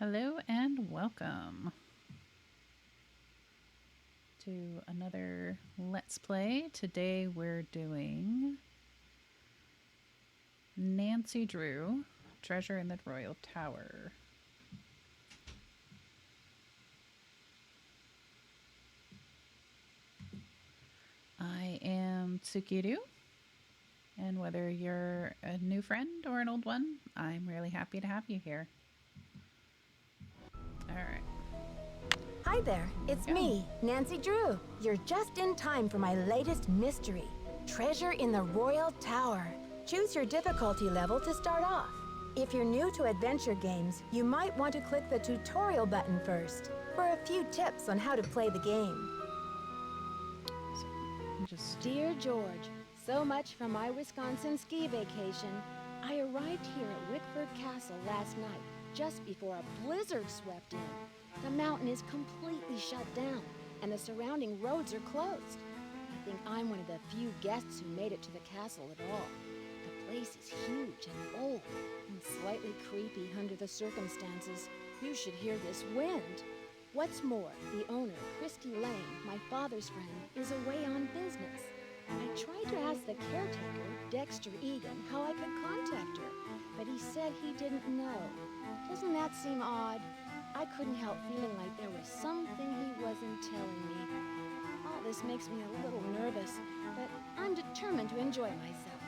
Hello and welcome to another Let's Play. Today we're doing Nancy Drew, Treasure in the Royal Tower. I am Tsukiru, and whether you're a new friend or an old one, I'm really happy to have you here. Alright. Hi there, it's me, Nancy Drew. You're just in time for my latest mystery, Treasure in the Royal Tower. Choose your difficulty level to start off. If you're new to adventure games, you might want to click the tutorial button first for a few tips on how to play the game. Dear George, so much for my Wisconsin ski vacation. I arrived here at Wickford Castle last night, just before a blizzard swept in. The mountain is completely shut down, and the surrounding roads are closed. I think I'm one of the few guests who made it to the castle at all. The place is huge and old, and slightly creepy under the circumstances. You should hear this wind. What's more, the owner, Christy Lane, my father's friend, is away on business. I tried to ask the caretaker, Dexter, how I could contact her, but he said he didn't know. Doesn't that seem odd? I couldn't help feeling like there was something he wasn't telling me. All this makes me a little nervous, but I'm determined to enjoy myself.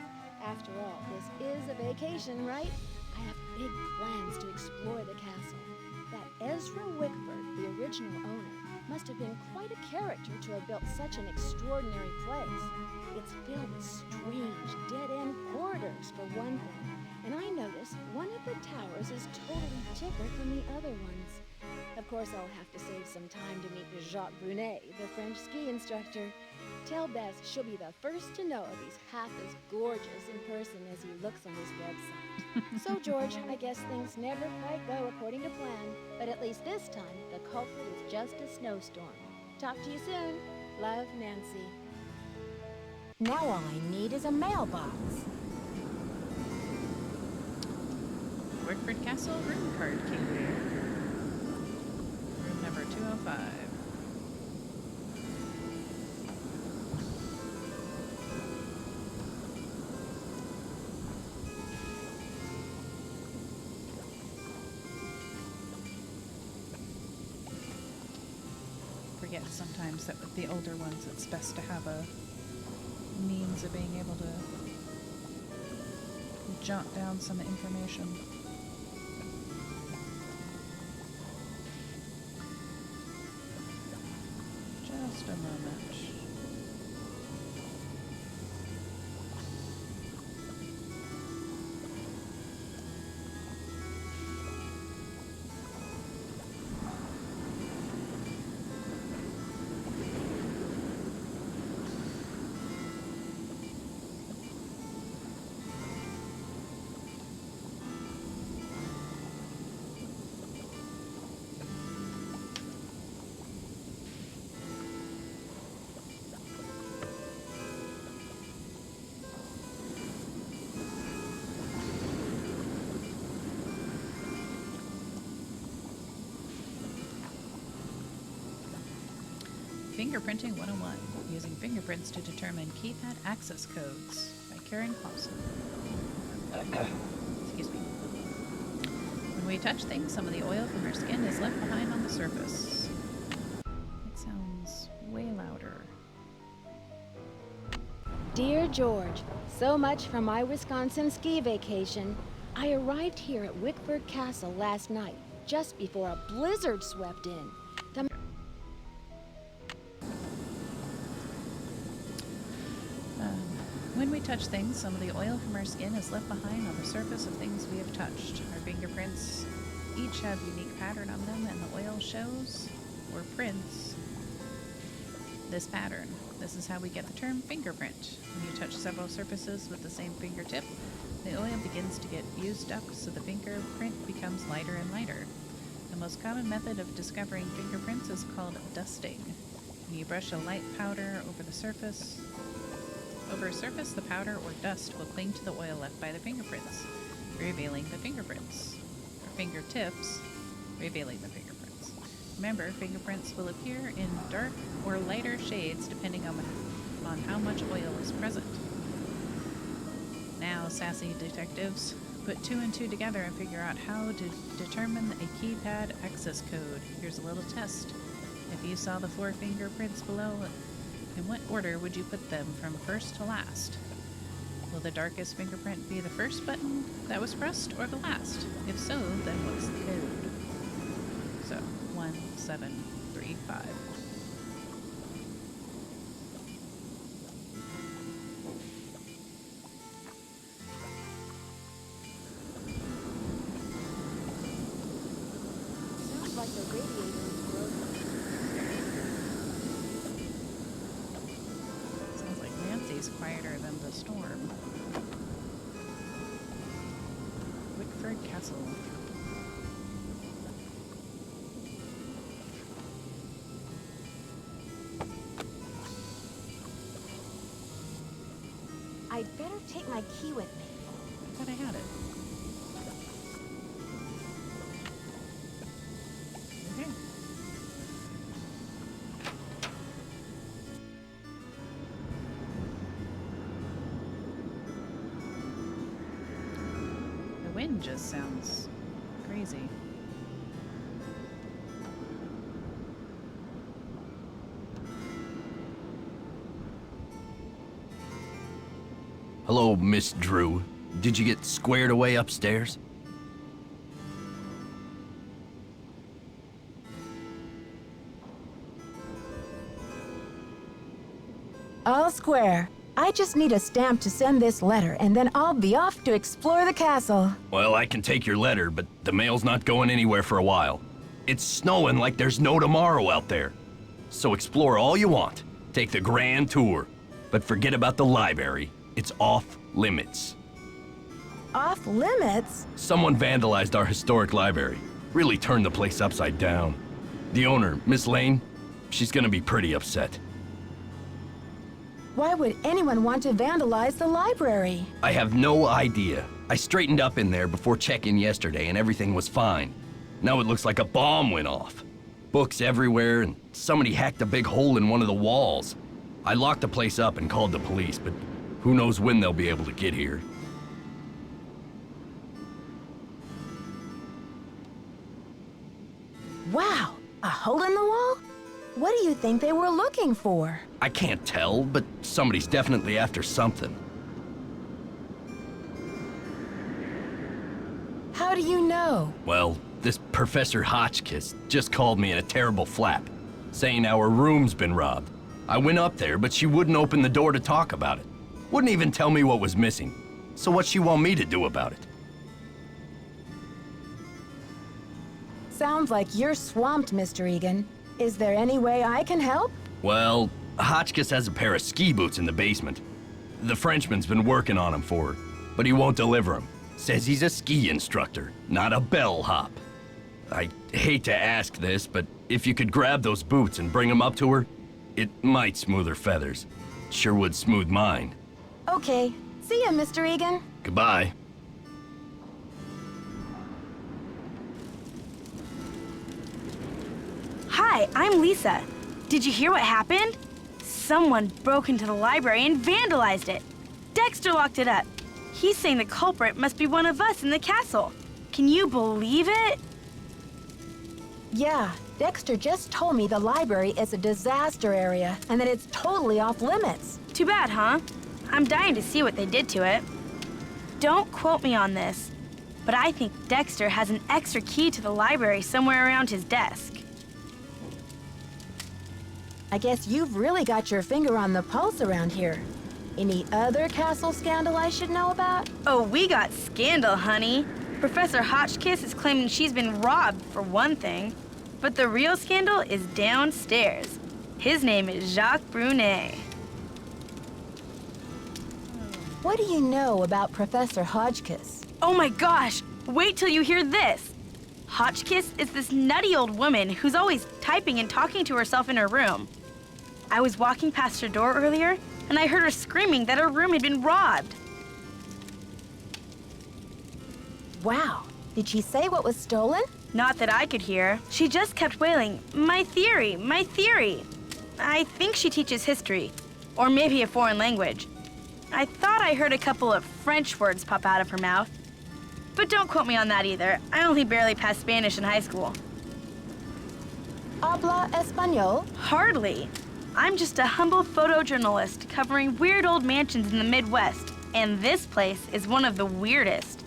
After all, this is a vacation, right? I have big plans to explore the castle. That Ezra Wickford, the original owner, must have been quite a character to have built such an extraordinary place. It's filled with strange, dead-end corridors, for one thing. And I noticed one of the towers is totally different from the other ones. Of course, I'll have to save some time to meet Jacques Brunet, the French ski instructor. Tell Bess she'll be the first to know he's half as gorgeous in person as he looks on his website. So, George, I guess things never quite go according to plan, but at least this time, the culprit is just a snowstorm. Talk to you soon. Love, Nancy. Now all I need is a mailbox. Wickford Castle room card key. Room number 205. Forget sometimes that with the older ones it's best to have a means of being able to jot down some information. Just a moment. Fingerprinting 101, using fingerprints to determine keypad access codes by Karen Clausen. Excuse me. When we touch things, some of the oil from our skin is left behind on the surface. It sounds way louder. Dear George, so much for my Wisconsin ski vacation. I arrived here at Wickford Castle last night, just before a blizzard swept in. When we touch things, some of the oil from our skin is left behind on the surface of things we have touched. Our fingerprints each have unique pattern on them, and the oil shows, or prints, this pattern. This is how we get the term fingerprint. When you touch several surfaces with the same fingertip, the oil begins to get used up, so the fingerprint becomes lighter and lighter. The most common method of discovering fingerprints is called dusting. When you brush a light powder over a surface, the powder or dust will cling to the oil left by the fingerprints, revealing the fingerprints, or fingertips, revealing the fingerprints. Remember, fingerprints will appear in dark or lighter shades depending on how much oil is present. Now, sassy detectives, put 2 and 2 together and figure out how to determine a keypad access code. Here's a little test. If you saw the 4 fingerprints below, in what order would you put them from first to last? Will the darkest fingerprint be the first button that was pressed or the last? If so, then what's the code? So, 1735. Sounds like the radiator is broken. Sounds like Nancy's quieter than the storm. Wickford Castle. I'd better take my key with me. I thought I had it. Okay. The wind just sounds crazy. Hello, Miss Drew. Did you get squared away upstairs? All square. I just need a stamp to send this letter, and then I'll be off to explore the castle. Well, I can take your letter, but the mail's not going anywhere for a while. It's snowing like there's no tomorrow out there. So explore all you want. Take the grand tour. But forget about the library. It's off limits. Off limits? Someone vandalized our historic library. Really turned the place upside down. The owner, Miss Lane, she's gonna be pretty upset. Why would anyone want to vandalize the library? I have no idea. I straightened up in there before check-in yesterday and everything was fine. Now it looks like a bomb went off. Books everywhere and somebody hacked a big hole in one of the walls. I locked the place up and called the police, but who knows when they'll be able to get here. Wow, a hole in the wall? What do you think they were looking for? I can't tell, but somebody's definitely after something. How do you know? Well, this Professor Hotchkiss just called me in a terrible flap, saying our room's been robbed. I went up there, but she wouldn't open the door to talk about it. Wouldn't even tell me what was missing. So what's she want me to do about it? Sounds like you're swamped, Mr. Egan. Is there any way I can help? Well, Hotchkiss has a pair of ski boots in the basement. The Frenchman's been working on them for her, but he won't deliver them. Says he's a ski instructor, not a bellhop. I hate to ask this, but if you could grab those boots and bring them up to her, it might smooth her feathers. Sure would smooth mine. Okay. See ya, Mr. Egan. Goodbye. Hi, I'm Lisa. Did you hear what happened? Someone broke into the library and vandalized it. Dexter locked it up. He's saying the culprit must be one of us in the castle. Can you believe it? Yeah, Dexter just told me the library is a disaster area and that it's totally off limits. Too bad, huh? I'm dying to see what they did to it. Don't quote me on this, but I think Dexter has an extra key to the library somewhere around his desk. I guess you've really got your finger on the pulse around here. Any other castle scandal I should know about? Oh, we got scandal, honey. Professor Hotchkiss is claiming she's been robbed, for one thing. But the real scandal is downstairs. His name is Jacques Brunet. What do you know about Professor Hotchkiss? Oh my gosh, wait till you hear this. Hotchkiss is this nutty old woman who's always typing and talking to herself in her room. I was walking past her door earlier, and I heard her screaming that her room had been robbed. Wow. Did she say what was stolen? Not that I could hear. She just kept wailing, "My theory, my theory." I think she teaches history, or maybe a foreign language. I thought I heard a couple of French words pop out of her mouth. But don't quote me on that either. I only barely passed Spanish in high school. Habla español? Hardly. I'm just a humble photojournalist covering weird old mansions in the Midwest, and this place is one of the weirdest.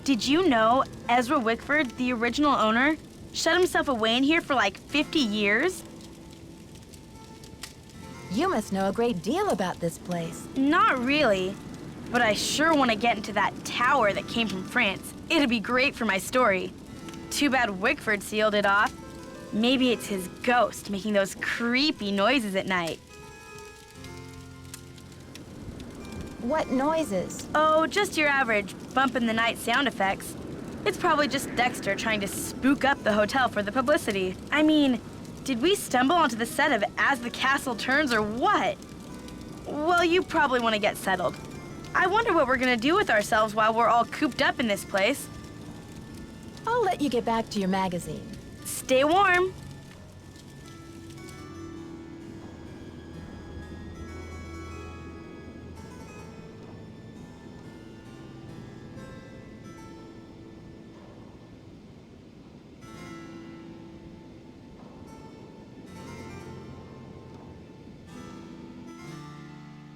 Did you know Ezra Wickford, the original owner, shut himself away in here for like 50 years? You must know a great deal about this place. Not really, but I sure want to get into that tower that came from France. It'd be great for my story. Too bad Wickford sealed it off. Maybe it's his ghost making those creepy noises at night. What noises? Oh, just your average bump in the night sound effects. It's probably just Dexter trying to spook up the hotel for the publicity. I mean, did we stumble onto the set of As the Castle Turns or what? Well, you probably want to get settled. I wonder what we're gonna do with ourselves while we're all cooped up in this place. I'll let you get back to your magazine. Stay warm.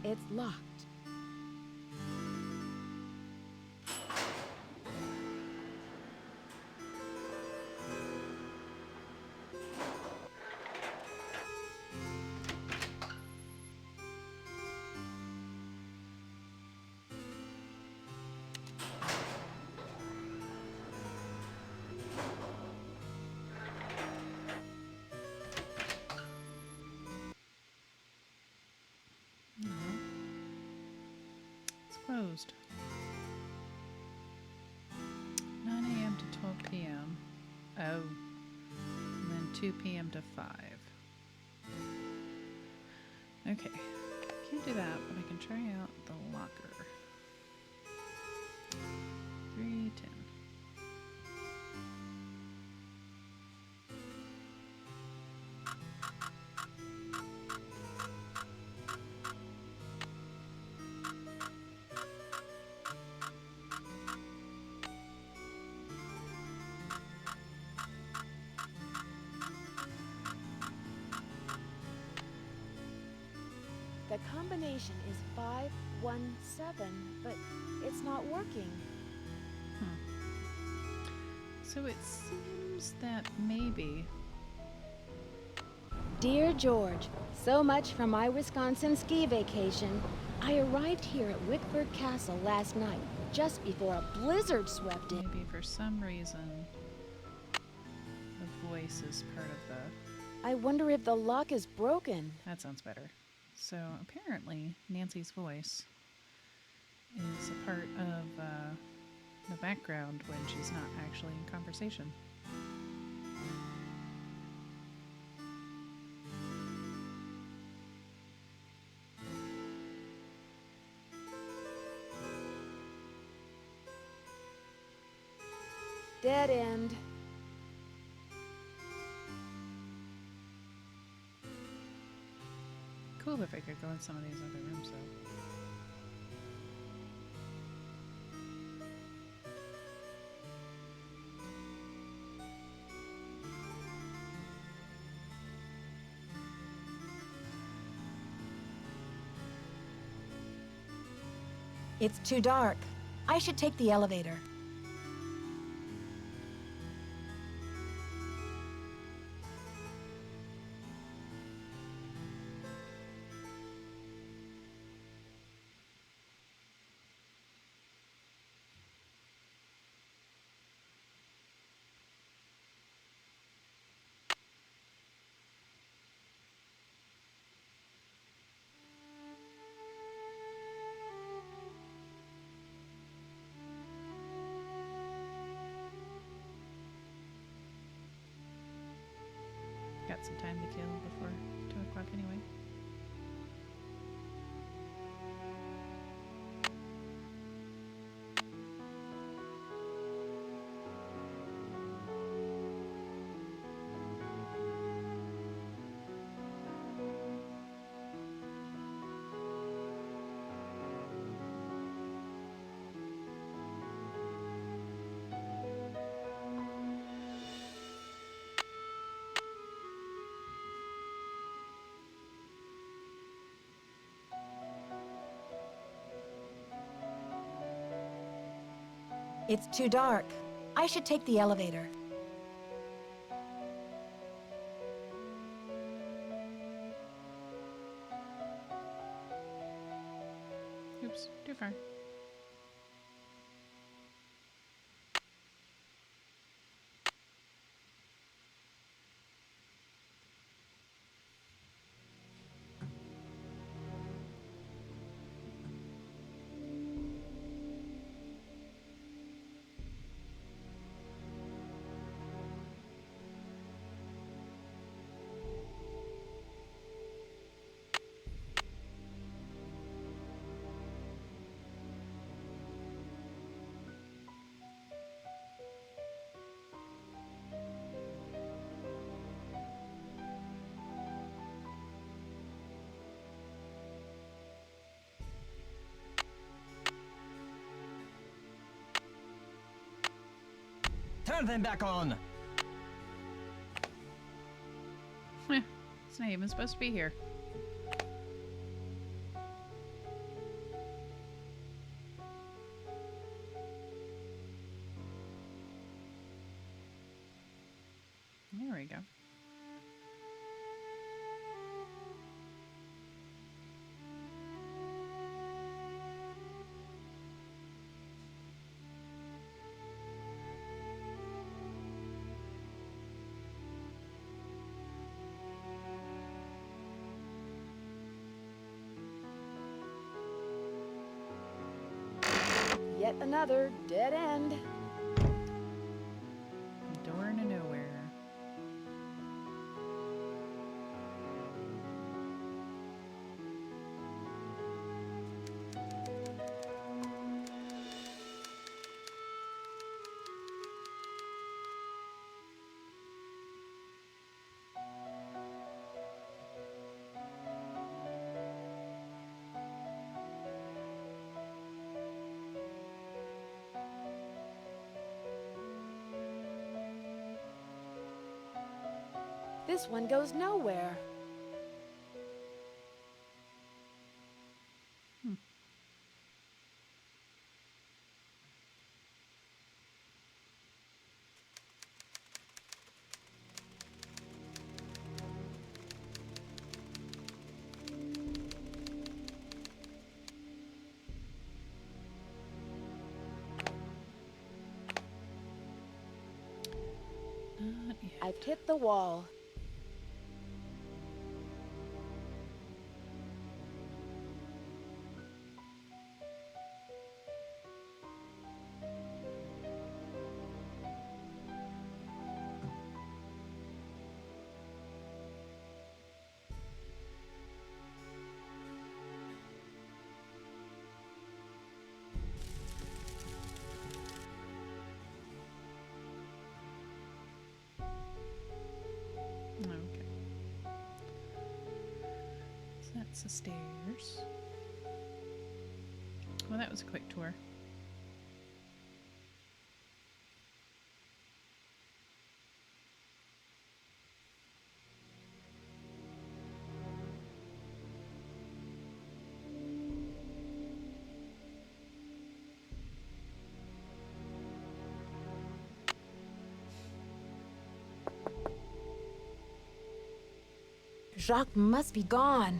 It's locked. Closed. 9 a.m. to 12 p.m. Oh. And then 2 p.m. to 5. Okay. Can't do that, but I can try out the locker. 310. The combination is 517, but it's not working. So it seems that maybe... Dear George, so much for my Wisconsin ski vacation. I arrived here at Wickford Castle last night, just before a blizzard swept in. Maybe for some reason the voice is part of the... I wonder if the lock is broken. That sounds better. So apparently Nancy's voice is a part of the background when she's not actually in conversation. Dead end. Cool if I could go in some of these other rooms though. It's too dark. I should take the elevator. Got some time to kill before 2 o'clock anyway. It's too dark. I should take the elevator. Oops, too far. Turn them back on! It's not even supposed to be here. There we go. Yet another dead end. Door into nowhere. This one goes nowhere. Not yet. I've hit the wall. Okay. So that's the stairs. Well, that was a quick tour. Jacques must be gone.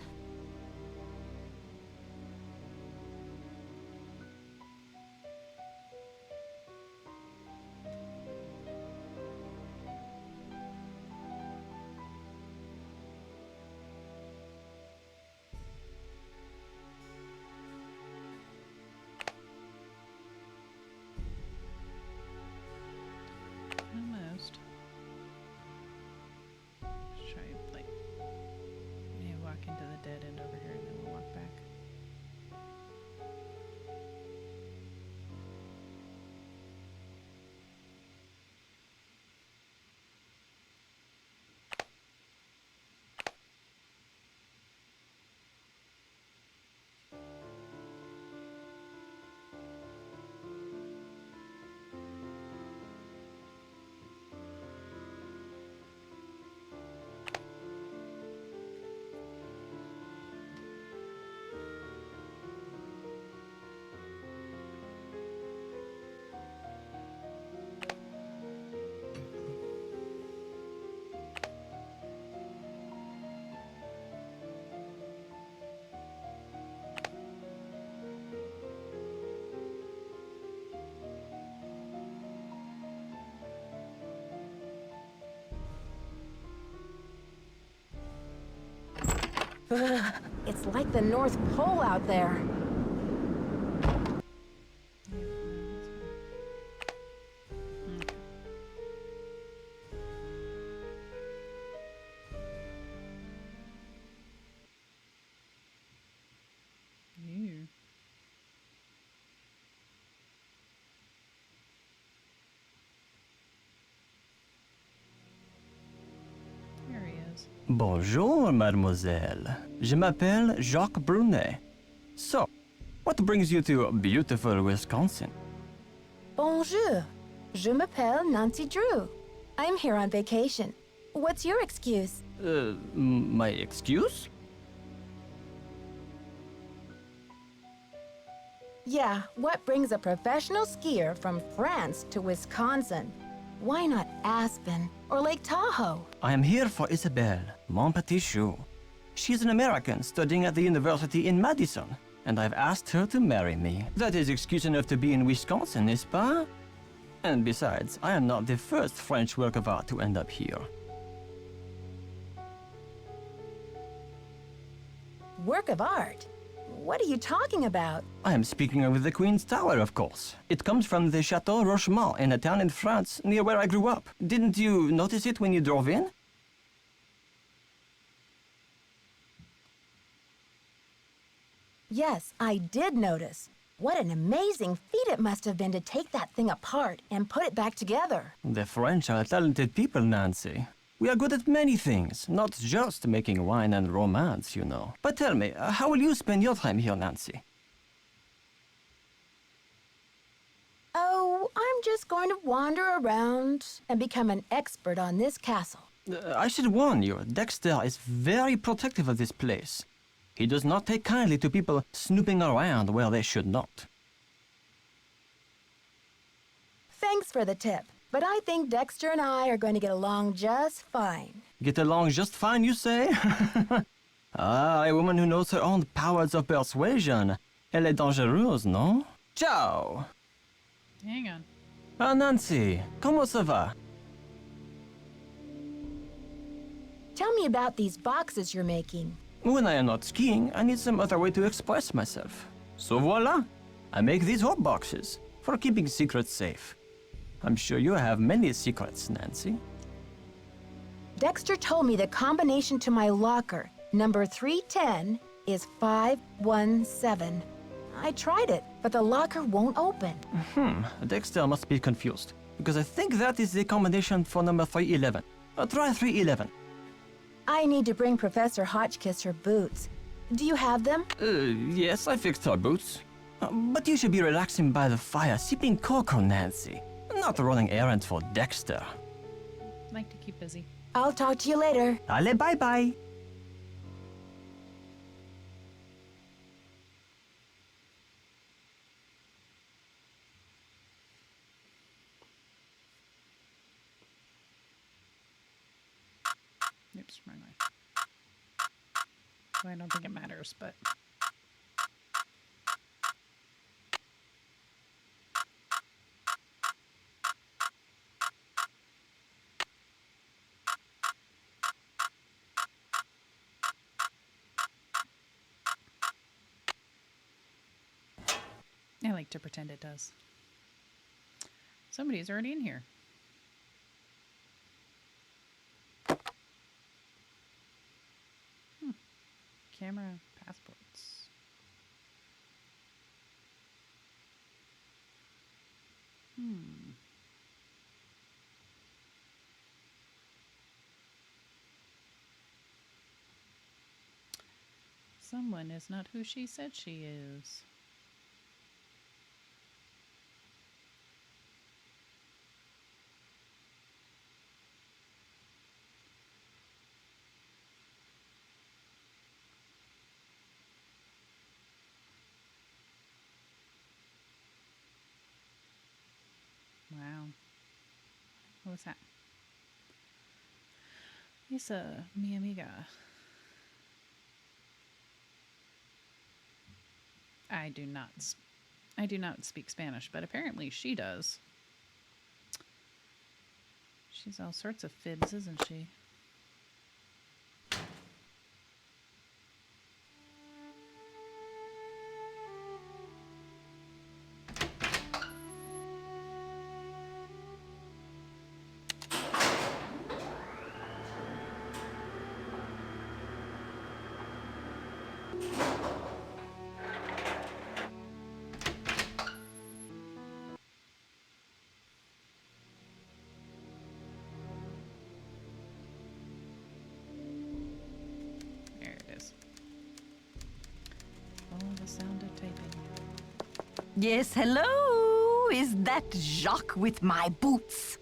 Almost. Let's try and like maybe walk into the dead Ugh, it's like the North Pole out there. Ew. There he is. Bonjour, mademoiselle. Je m'appelle Jacques Brunet. So, what brings you to beautiful Wisconsin? Bonjour. Je m'appelle Nancy Drew. I'm here on vacation. What's your excuse? My excuse? Yeah, what brings a professional skier from France to Wisconsin? Why not Aspen or Lake Tahoe? I am here for Isabelle, mon petit chou. She's an American studying at the university in Madison, and I've asked her to marry me. That is excuse enough to be in Wisconsin, n'est-ce pas? And besides, I am not the first French work of art to end up here. Work of art? What are you talking about? I am speaking of the Queen's Tower, of course. It comes from the Château Rochemont in a town in France near where I grew up. Didn't you notice it when you drove in? Yes, I did notice. What an amazing feat it must have been to take that thing apart and put it back together. The French are talented people, Nancy. We are good at many things, not just making wine and romance, you know. But tell me, how will you spend your time here, Nancy? Oh, I'm just going to wander around and become an expert on this castle. I should warn you, Dexter is very protective of this place. He does not take kindly to people snooping around where they should not. Thanks for the tip, but I think Dexter and I are going to get along just fine. Get along just fine, you say? Ah, a woman who knows her own powers of persuasion. Elle est dangereuse, non? Ciao! Hang on. Ah, Nancy, comment ça va? Tell me about these boxes you're making. When I am not skiing, I need some other way to express myself. So voila! I make these hot boxes for keeping secrets safe. I'm sure you have many secrets, Nancy. Dexter told me the combination to my locker, number 310, is 517. I tried it, but the locker won't open. Dexter must be confused, because I think that is the combination for number 311. Try 311. I need to bring Professor Hotchkiss her boots. Do you have them? Yes, I fixed her boots. But you should be relaxing by the fire, sipping cocoa, Nancy. Not running errands for Dexter. Like to keep busy. I'll talk to you later. Allez, bye-bye. Oops, wrong way. Well, I don't think it matters, but... I like to pretend it does. Somebody's already in here. Camera, passports. Someone is not who she said she is. Wow. What was that? Lisa, mi amiga. I do not speak Spanish, but apparently she does. She's all sorts of fibs, isn't she? sound of typing. Yes, hello? Is that Jacques with my boots?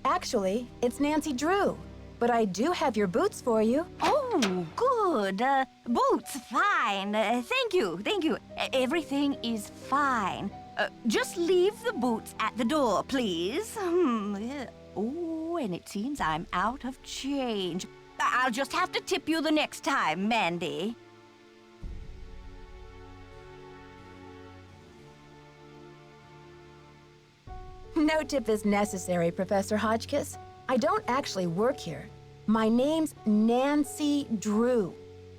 Actually, it's Nancy Drew. But I do have your boots for you. Oh, good. Boots, fine. Thank you, thank you. Everything is fine. Just leave the boots at the door, please. Yeah. Oh, and it seems I'm out of change. I'll just have to tip you the next time, Mandy. No tip is necessary, Professor Hotchkiss. I don't actually work here. My name's Nancy Drew.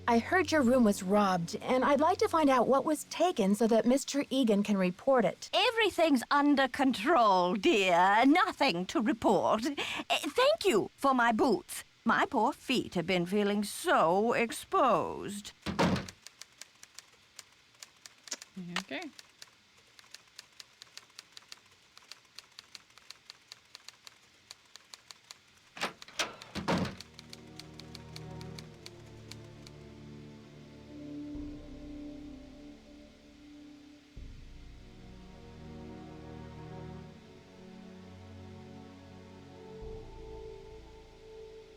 I heard your room was robbed, and I'd like to find out what was taken so that Mr. Egan can report it. Everything's under control, dear. Nothing to report. Thank you for my boots. My poor feet have been feeling so exposed. Okay.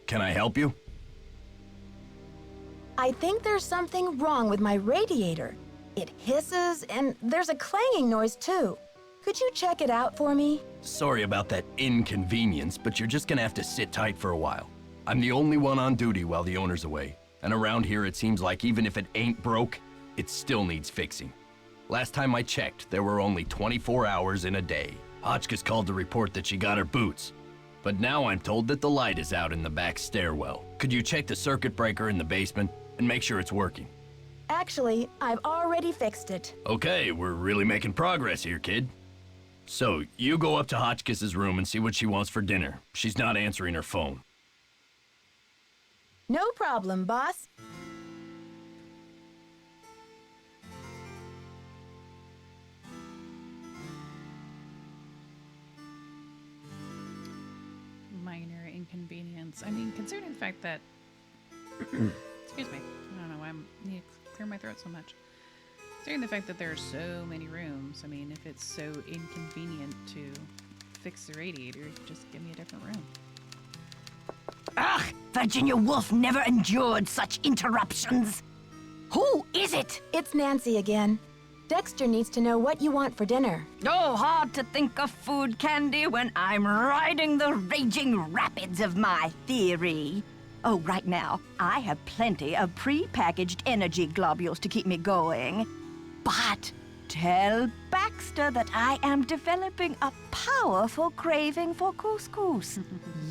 Can I help you? I think there's something wrong with my radiator. It hisses, and there's a clanging noise, too. Could you check it out for me? Sorry about that inconvenience, but you're just gonna have to sit tight for a while. I'm the only one on duty while the owner's away. And around here, it seems like even if it ain't broke, it still needs fixing. Last time I checked, there were only 24 hours in a day. Hotchkiss called to report that she got her boots. But now I'm told that the light is out in the back stairwell. Could you check the circuit breaker in the basement and make sure it's working? Actually, I've already fixed it. Okay, we're really making progress here, kid. So, you go up to Hotchkiss's room and see what she wants for dinner. She's not answering her phone. No problem, boss. Minor inconvenience. I mean, considering the fact that... Excuse me. I don't know why I need to clear my throat so much. Considering the fact that there are so many rooms, I mean, if it's so inconvenient to fix the radiator, just give me a different room. Ugh, Virginia Woolf never endured such interruptions. Who is it? It's Nancy again. Dexter needs to know what you want for dinner. Oh, hard to think of food candy when I'm riding the raging rapids of my theory. Oh, right now, I have plenty of pre-packaged energy globules to keep me going. But tell Baxter that I am developing a powerful craving for couscous.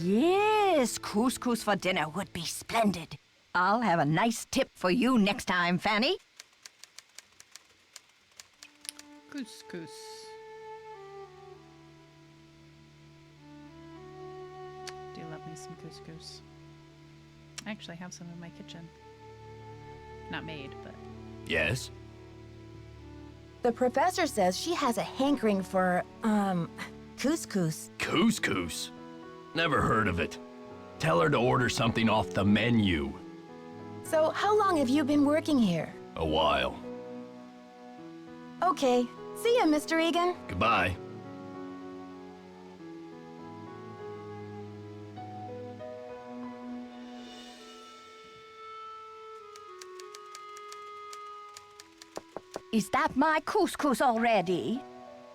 Yes, couscous for dinner would be splendid. I'll have a nice tip for you next time, Fanny. Couscous. Do love me some couscous. I actually have some in my kitchen. Not made, but... Yes? The professor says she has a hankering for, couscous. Couscous? Never heard of it. Tell her to order something off the menu. So, how long have you been working here? A while. Okay. See ya, Mr. Egan. Goodbye. Is that my couscous already?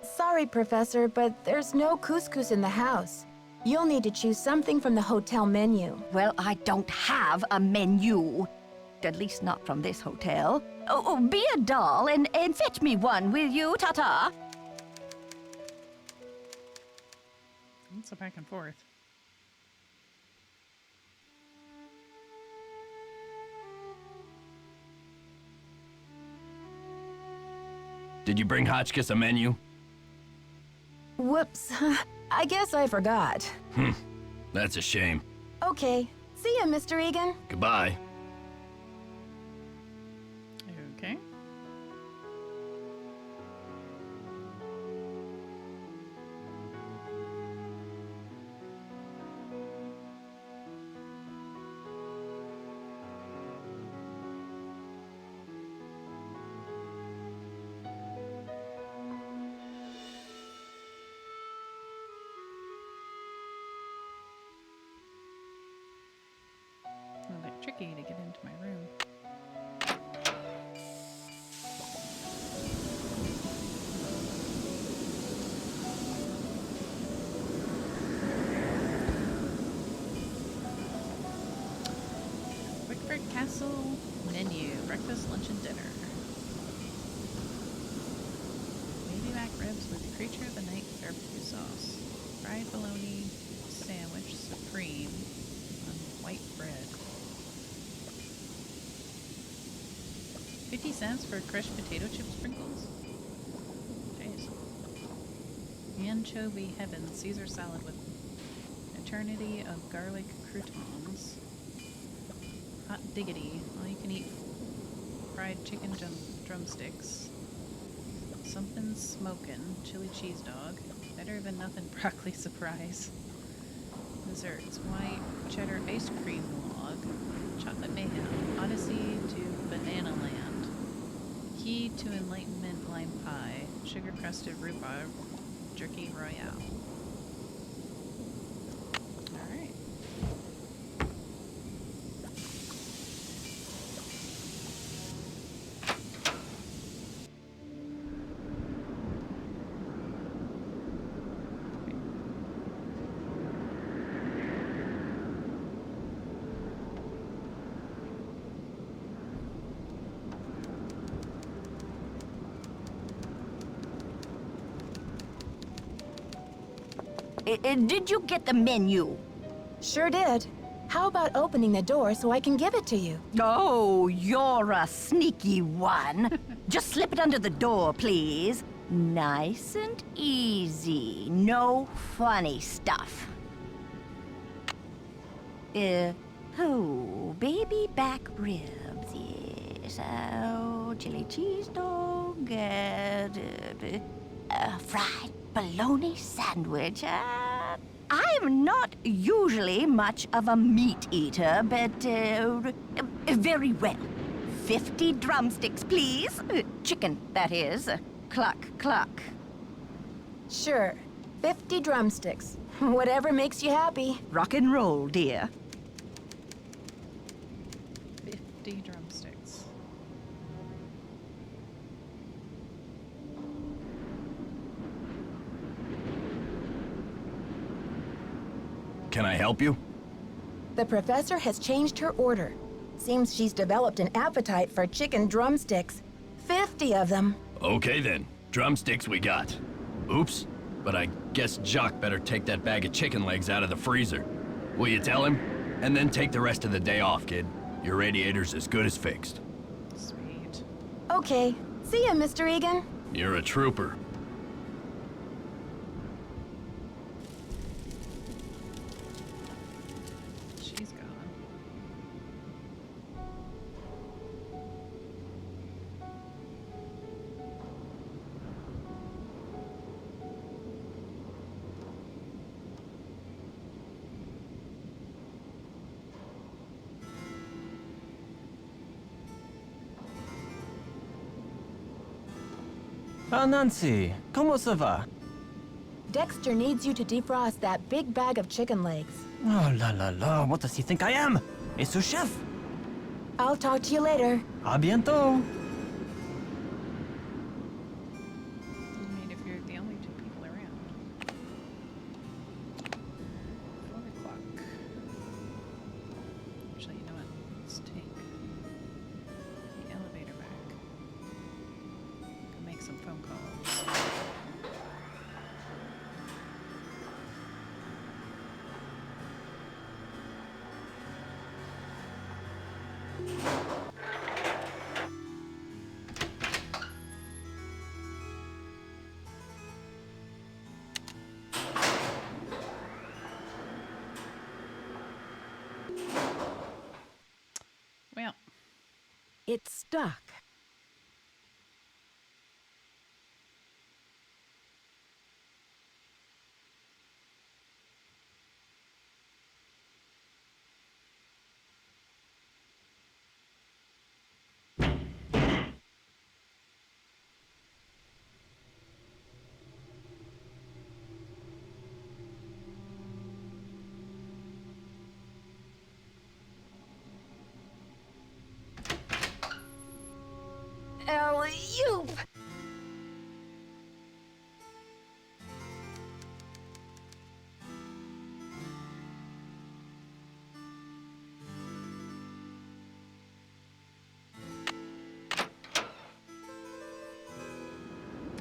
Sorry, Professor, but there's no couscous in the house. You'll need to choose something from the hotel menu. Well, I don't have a menu. At least not from this hotel. Oh, be a doll and fetch me one, will you, Ta-ta? It's a back and forth. Did you bring Hotchkiss a menu? Whoops. I guess I forgot. That's a shame. Okay. See ya, Mr. Egan. Goodbye. Okay. tricky to get into my room. Wickford Castle menu, breakfast, lunch, and dinner. Baby back ribs with creature of the night barbecue sauce. Fried bologna sandwich supreme on white bread. 50 cents for crushed potato chip sprinkles? Jeez. Anchovy heaven Caesar salad with eternity of garlic croutons. Hot diggity, all you can eat fried chicken drumsticks. Something smokin', chili cheese dog. Better than nothing broccoli surprise. Desserts, white cheddar ice cream log. Chocolate mayhem, odyssey to banana land. Key to enlightenment lime pie. Sugar crusted rhubarb, jerky royale. Alright. Did you get the menu? Sure did. How about opening the door so I can give it to you? Oh, you're a sneaky one. Just slip it under the door, please. Nice and easy. No funny stuff. Baby back ribs, yes. Oh, chili cheese dog, fried bologna sandwich. I'm not usually much of a meat eater, but very well. 50 drumsticks, please. Chicken, that is. Cluck, cluck. Sure. 50 drumsticks. Whatever makes you happy. Rock and roll, dear. 50 drumsticks. Can I help you? The professor has changed her order. Seems she's developed an appetite for chicken drumsticks. 50 of them. Okay then, drumsticks we got. Oops, but I guess Jock better take that bag of chicken legs out of the freezer. Will you tell him? And then take the rest of the day off, kid. Your radiator's as good as fixed. Sweet. Okay. See ya, Mr. Egan. You're a trooper. She's gone. Ah, Nancy, comment ça va? Dexter needs you to defrost that big bag of chicken legs. Oh la la la, what does he think I am? A sous chef? I'll talk to you later. À bientôt. I mean, if you're the only two people around. 4 o'clock. Actually, you know what? Let's take the elevator back. Go make some phone calls. Well, It's stuck. You!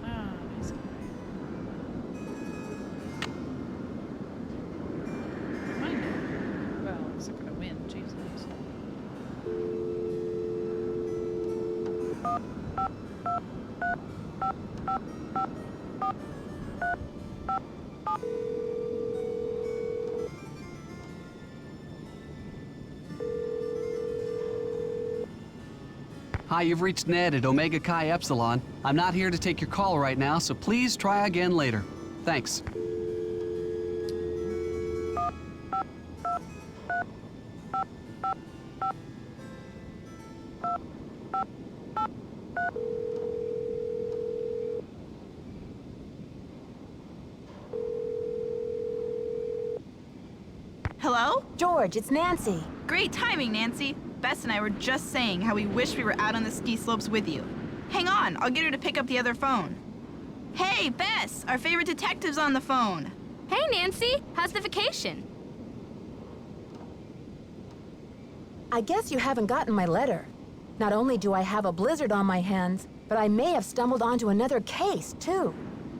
Ah, nice guy. Mind it. Well, except for the wind, Jesus. Hi, you've reached Ned at Omega Chi Epsilon. I'm not here to take your call right now, so please try again later. Thanks. Hello? George, it's Nancy. Great timing, Nancy. Bess and I were just saying how we wish we were out on the ski slopes with you. Hang on, I'll get her to pick up the other phone. Hey, Bess, our favorite detective's on the phone. Hey, Nancy. How's the vacation? I guess you haven't gotten my letter. Not only do I have a blizzard on my hands, but I may have stumbled onto another case, too.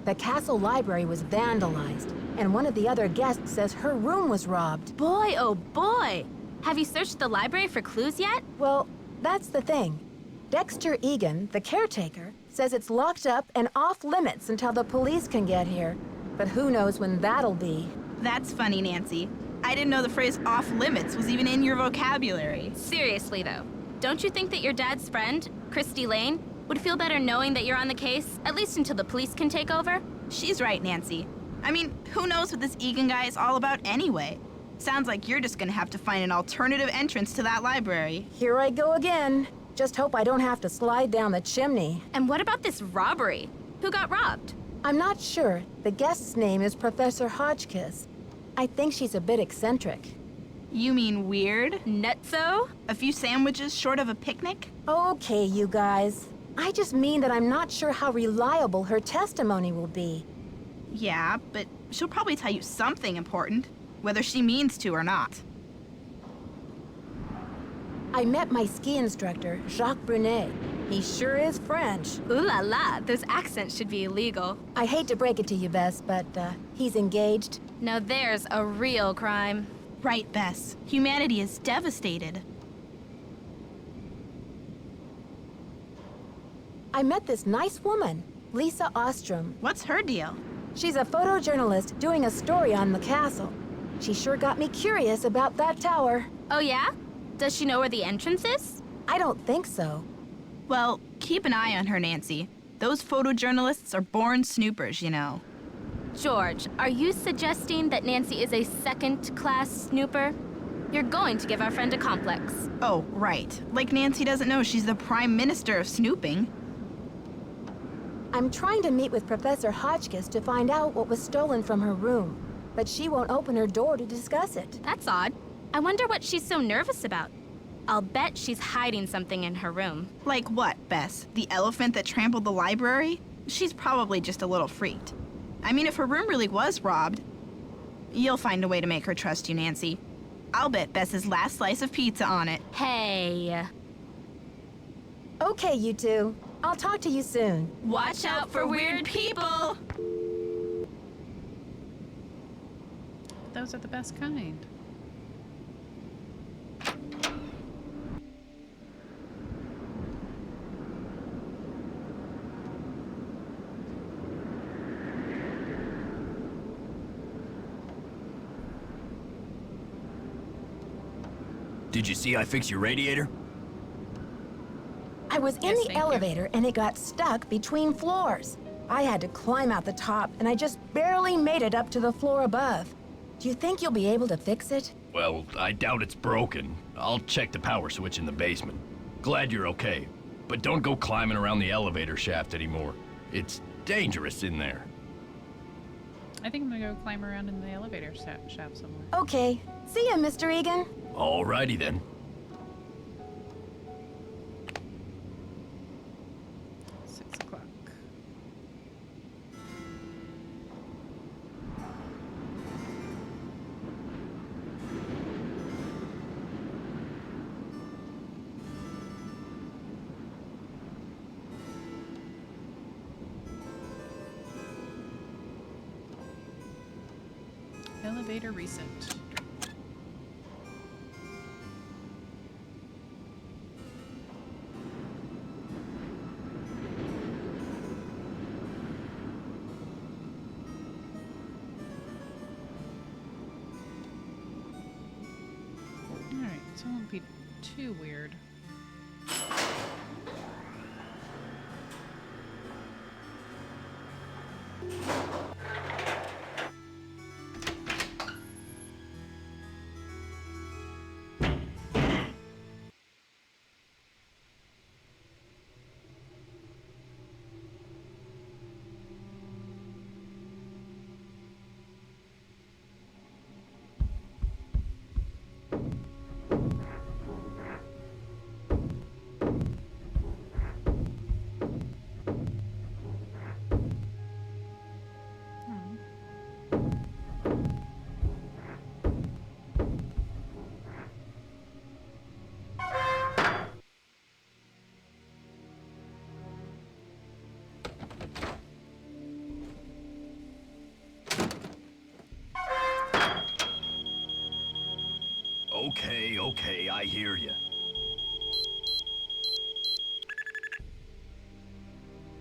The castle library was vandalized, and one of the other guests says her room was robbed. Boy, oh boy. Have you searched the library for clues yet? Well, that's the thing. Dexter Egan, the caretaker, says it's locked up and off limits until the police can get here. But who knows when that'll be. That's funny, Nancy. I didn't know the phrase off limits was even in your vocabulary. Seriously, though, don't you think that your dad's friend, Christy Lane, would feel better knowing that you're on the case, at least until the police can take over? She's right, Nancy. I mean, who knows what this Egan guy is all about anyway? Sounds like you're just gonna have to find an alternative entrance to that library. Here I go again. Just hope I don't have to slide down the chimney. And what about this robbery? Who got robbed? I'm not sure. The guest's name is Professor Hotchkiss. I think she's a bit eccentric. You mean weird? Nutso? A few sandwiches short of a picnic? Okay, you guys. I just mean that I'm not sure how reliable her testimony will be. Yeah, but she'll probably tell you something important, whether she means to or not. I met my ski instructor, Jacques Brunet. He sure is French. Ooh la la, those accents should be illegal. I hate to break it to you, Bess, but he's engaged. Now there's a real crime. Right, Bess. Humanity is devastated. I met this nice woman, Lisa Ostrom. What's her deal? She's a photojournalist doing a story on the castle. She sure got me curious about that tower. Oh yeah? Does she know where the entrance is? I don't think so. Well, keep an eye on her, Nancy. Those photojournalists are born snoopers, you know. George, are you suggesting that Nancy is a second-class snooper? You're going to give our friend a complex. Oh, right. Like Nancy doesn't know she's the prime minister of snooping. I'm trying to meet with Professor Hotchkiss to find out what was stolen from her room, but she won't open her door to discuss it. That's odd. I wonder what she's so nervous about. I'll bet she's hiding something in her room. Like what, Bess? The elephant that trampled the library? She's probably just a little freaked. I mean, if her room really was robbed, you'll find a way to make her trust you, Nancy. I'll bet Bess's last slice of pizza on it. Hey. Okay, you two. I'll talk to you soon. Watch out for weird people! Those are the best kind. Did you see I fixed your radiator? I was in Yes, the thank you. elevator and it got stuck between floors. I had to climb out the top and I just barely made it up to the floor above. Do you think you'll be able to fix it? Well, I doubt it's broken. I'll check the power switch in the basement. Glad you're okay, but don't go climbing around the elevator shaft anymore. It's dangerous in there. I think I'm gonna go climb around in the elevator shaft somewhere. Okay. See ya, Mr. Egan. Alrighty then. Activate or recent. Alright, so it won't be too weird. Okay, I hear you.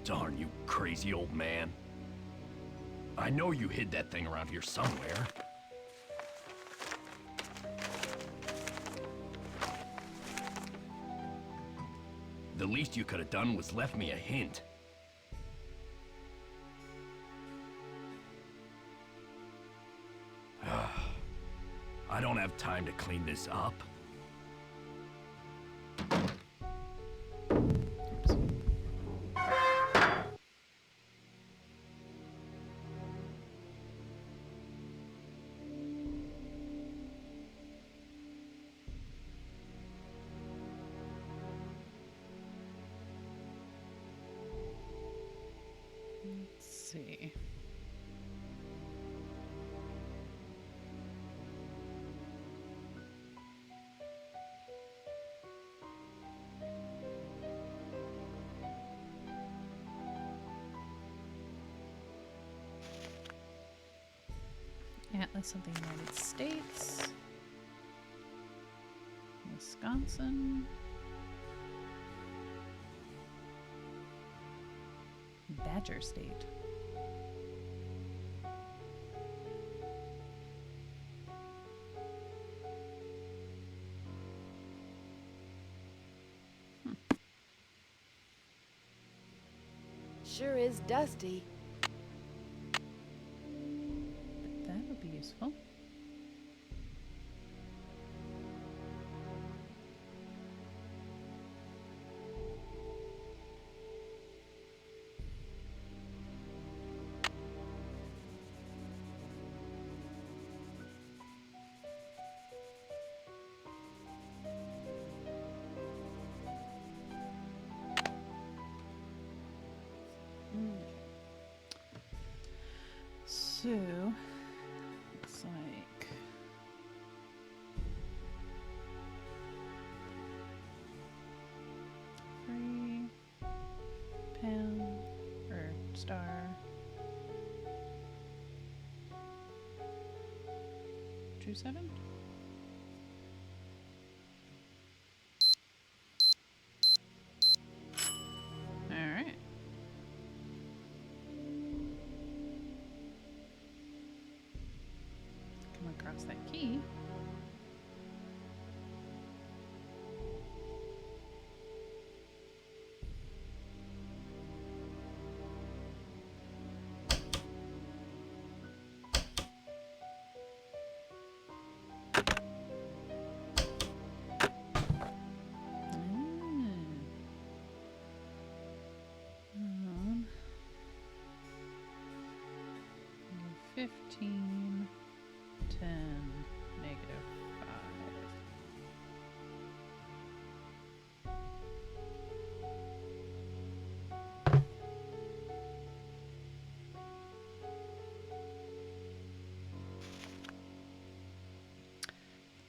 Darn you, crazy old man. I know you hid that thing around here somewhere. The least you could have done was left me a hint. I don't have time to clean this up. Let's see. Atlas of the United States, Wisconsin, Badger State. Sure is dusty. That would be useful. So, it's like £3 or star. True 7? Alright. Come across that key. Mm. 15, 10, -5.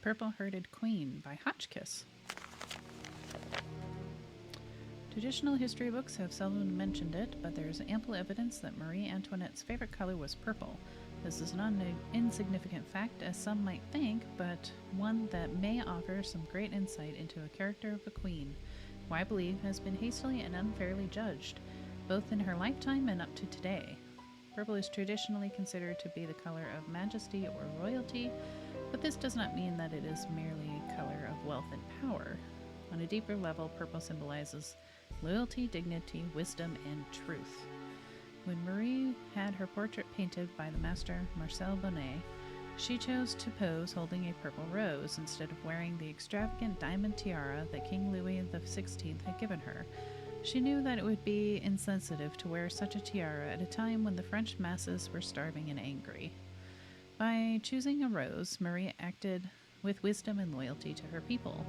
Purple-Hearted Queen by Hotchkiss. Traditional history books have seldom mentioned it, but there is ample evidence that Marie Antoinette's favorite color was purple. This is not an insignificant fact, as some might think, but one that may offer some great insight into a character of a queen, who I believe has been hastily and unfairly judged, both in her lifetime and up to today. Purple is traditionally considered to be the color of majesty or royalty, but this does not mean that it is merely a color of wealth and power. On a deeper level, purple symbolizes loyalty, dignity, wisdom, and truth. When Marie had her portrait painted by the master Marcel Bonnet, she chose to pose holding a purple rose instead of wearing the extravagant diamond tiara that King Louis XVI had given her. She knew that it would be insensitive to wear such a tiara at a time when the French masses were starving and angry. By choosing a rose, Marie acted with wisdom and loyalty to her people.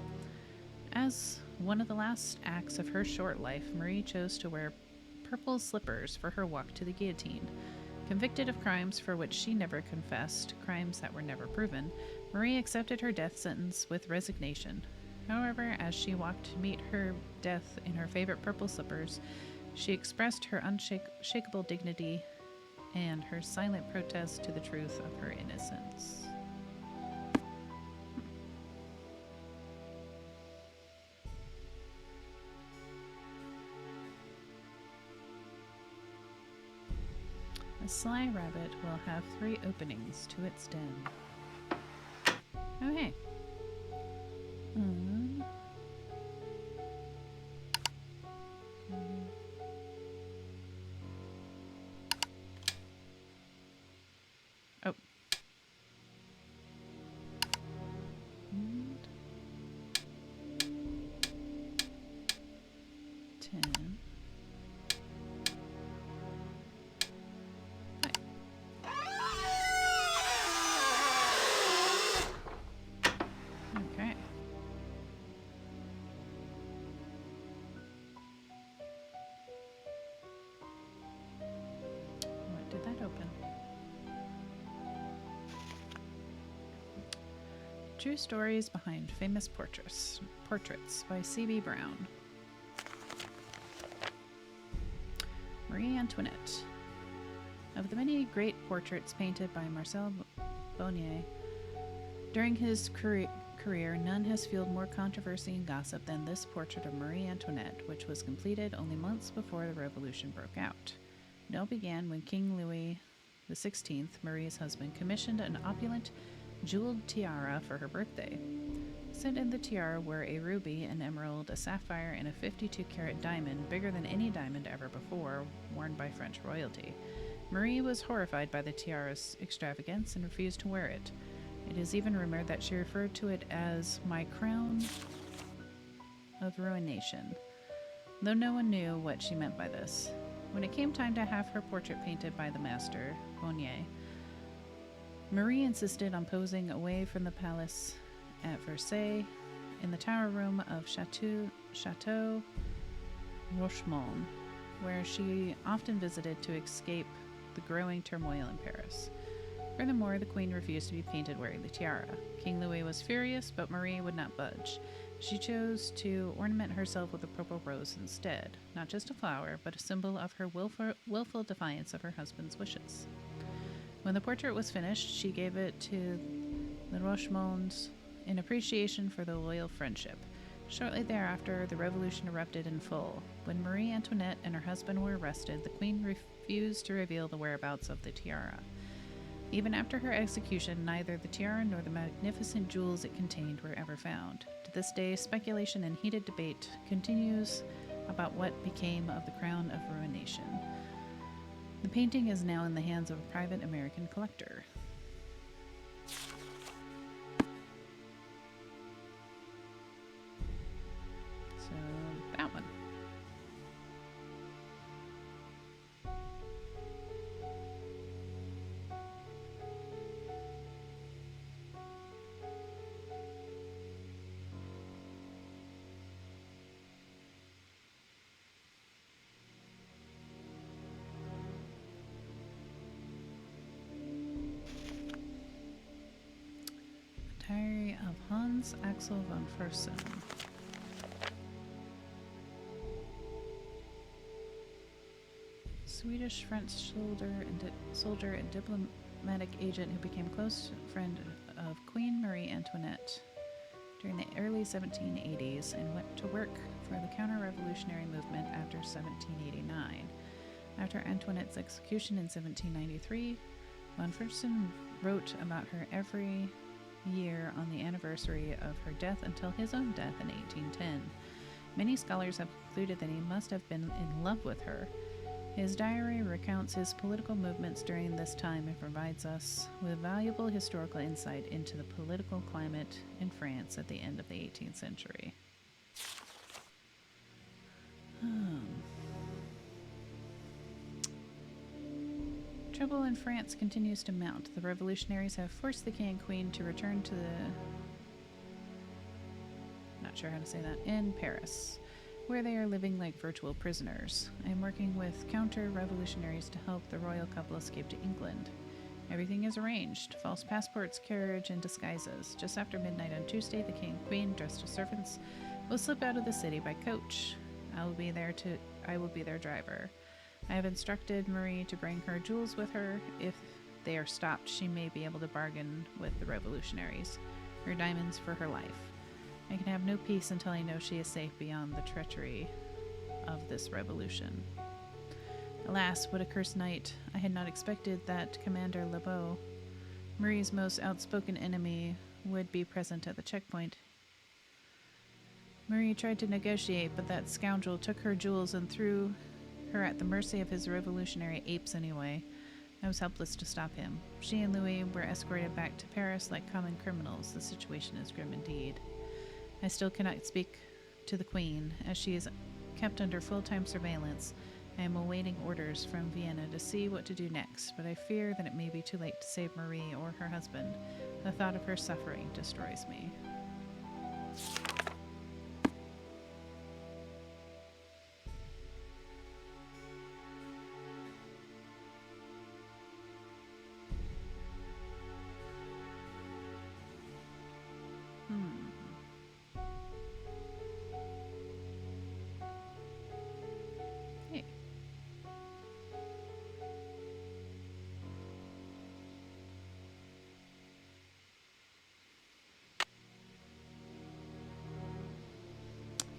As one of the last acts of her short life, Marie chose to wear purple slippers for her walk to the guillotine. Convicted of crimes for which she never confessed, crimes that were never proven, Marie accepted her death sentence with resignation. However, as she walked to meet her death in her favorite purple slippers, she expressed her unshakable dignity and her silent protest to the truth of her innocence. A sly rabbit will have 3 openings to its den. Okay. Oh. And 10. Okay. What did that open? True Stories Behind Famous Portraits by C.B. Brown. Marie Antoinette. Of the many great portraits painted by Marcel Bonnet during his career, none has fueled more controversy and gossip than this portrait of Marie Antoinette, which was completed only months before the Revolution broke out. It all began when King Louis XVI, Marie's husband, commissioned an opulent, jeweled tiara for her birthday. Set in the tiara were a ruby, an emerald, a sapphire, and a 52-carat diamond, bigger than any diamond ever before, worn by French royalty. Marie was horrified by the tiara's extravagance and refused to wear it. It is even rumored that she referred to it as my crown of ruination, though no one knew what she meant by this. When it came time to have her portrait painted by the master, Bonnet, Marie insisted on posing away from the palace at Versailles in the tower room of Chateau Rochemont, where she often visited to escape the growing turmoil in Paris. Furthermore, the queen refused to be painted wearing the tiara. King Louis was furious, but Marie would not budge. She chose to ornament herself with a purple rose instead, not just a flower, but a symbol of her willful defiance of her husband's wishes. When the portrait was finished, she gave it to the Rochemonts in appreciation for the loyal friendship. Shortly thereafter, the revolution erupted in full. When Marie Antoinette and her husband were arrested, the queen refused to reveal the whereabouts of the tiara. Even after her execution, neither the tiara nor the magnificent jewels it contained were ever found. To this day, speculation and heated debate continues about what became of the crown of ruination. The painting is now in the hands of a private American collector. So, that one. Diary of Hans Axel von Fersen. Swedish-French soldier and diplomatic agent who became a close friend of Queen Marie Antionette during the early 1780s and went to work for the counter-revolutionary movement after 1789. After Antoinette's execution in 1793, von Fersen wrote about her every year on the anniversary of her death until his own death in 1810. Many scholars have concluded that he must have been in love with her. His diary recounts his political movements during this time and provides us with valuable historical insight into the political climate in France at the end of the 18th century. Trouble in France continues to mount. The revolutionaries have forced the king and queen to return to not sure how to say that, in Paris, where they are living like virtual prisoners. I am working with counter-revolutionaries to help the royal couple escape to England. Everything is arranged. False passports, carriage, and disguises. Just after midnight on Tuesday, the king and queen, dressed as servants, will slip out of the city by coach. I will be their driver. I have instructed Marie to bring her jewels with her. If they are stopped, she may be able to bargain with the revolutionaries. Her diamonds for her life. I can have no peace until I know she is safe beyond the treachery of this revolution. Alas, what a cursed night. I had not expected that Commander Lebeau, Marie's most outspoken enemy, would be present at the checkpoint. Marie tried to negotiate, but that scoundrel took her jewels and threw her at the mercy of his revolutionary apes anyway. I was helpless to stop him. She and Louis were escorted back to Paris like common criminals. The situation is grim indeed. I still cannot speak to the Queen, as she is kept under full-time surveillance. I am awaiting orders from Vienna to see what to do next, but I fear that it may be too late to save Marie or her husband. The thought of her suffering destroys me. Hey.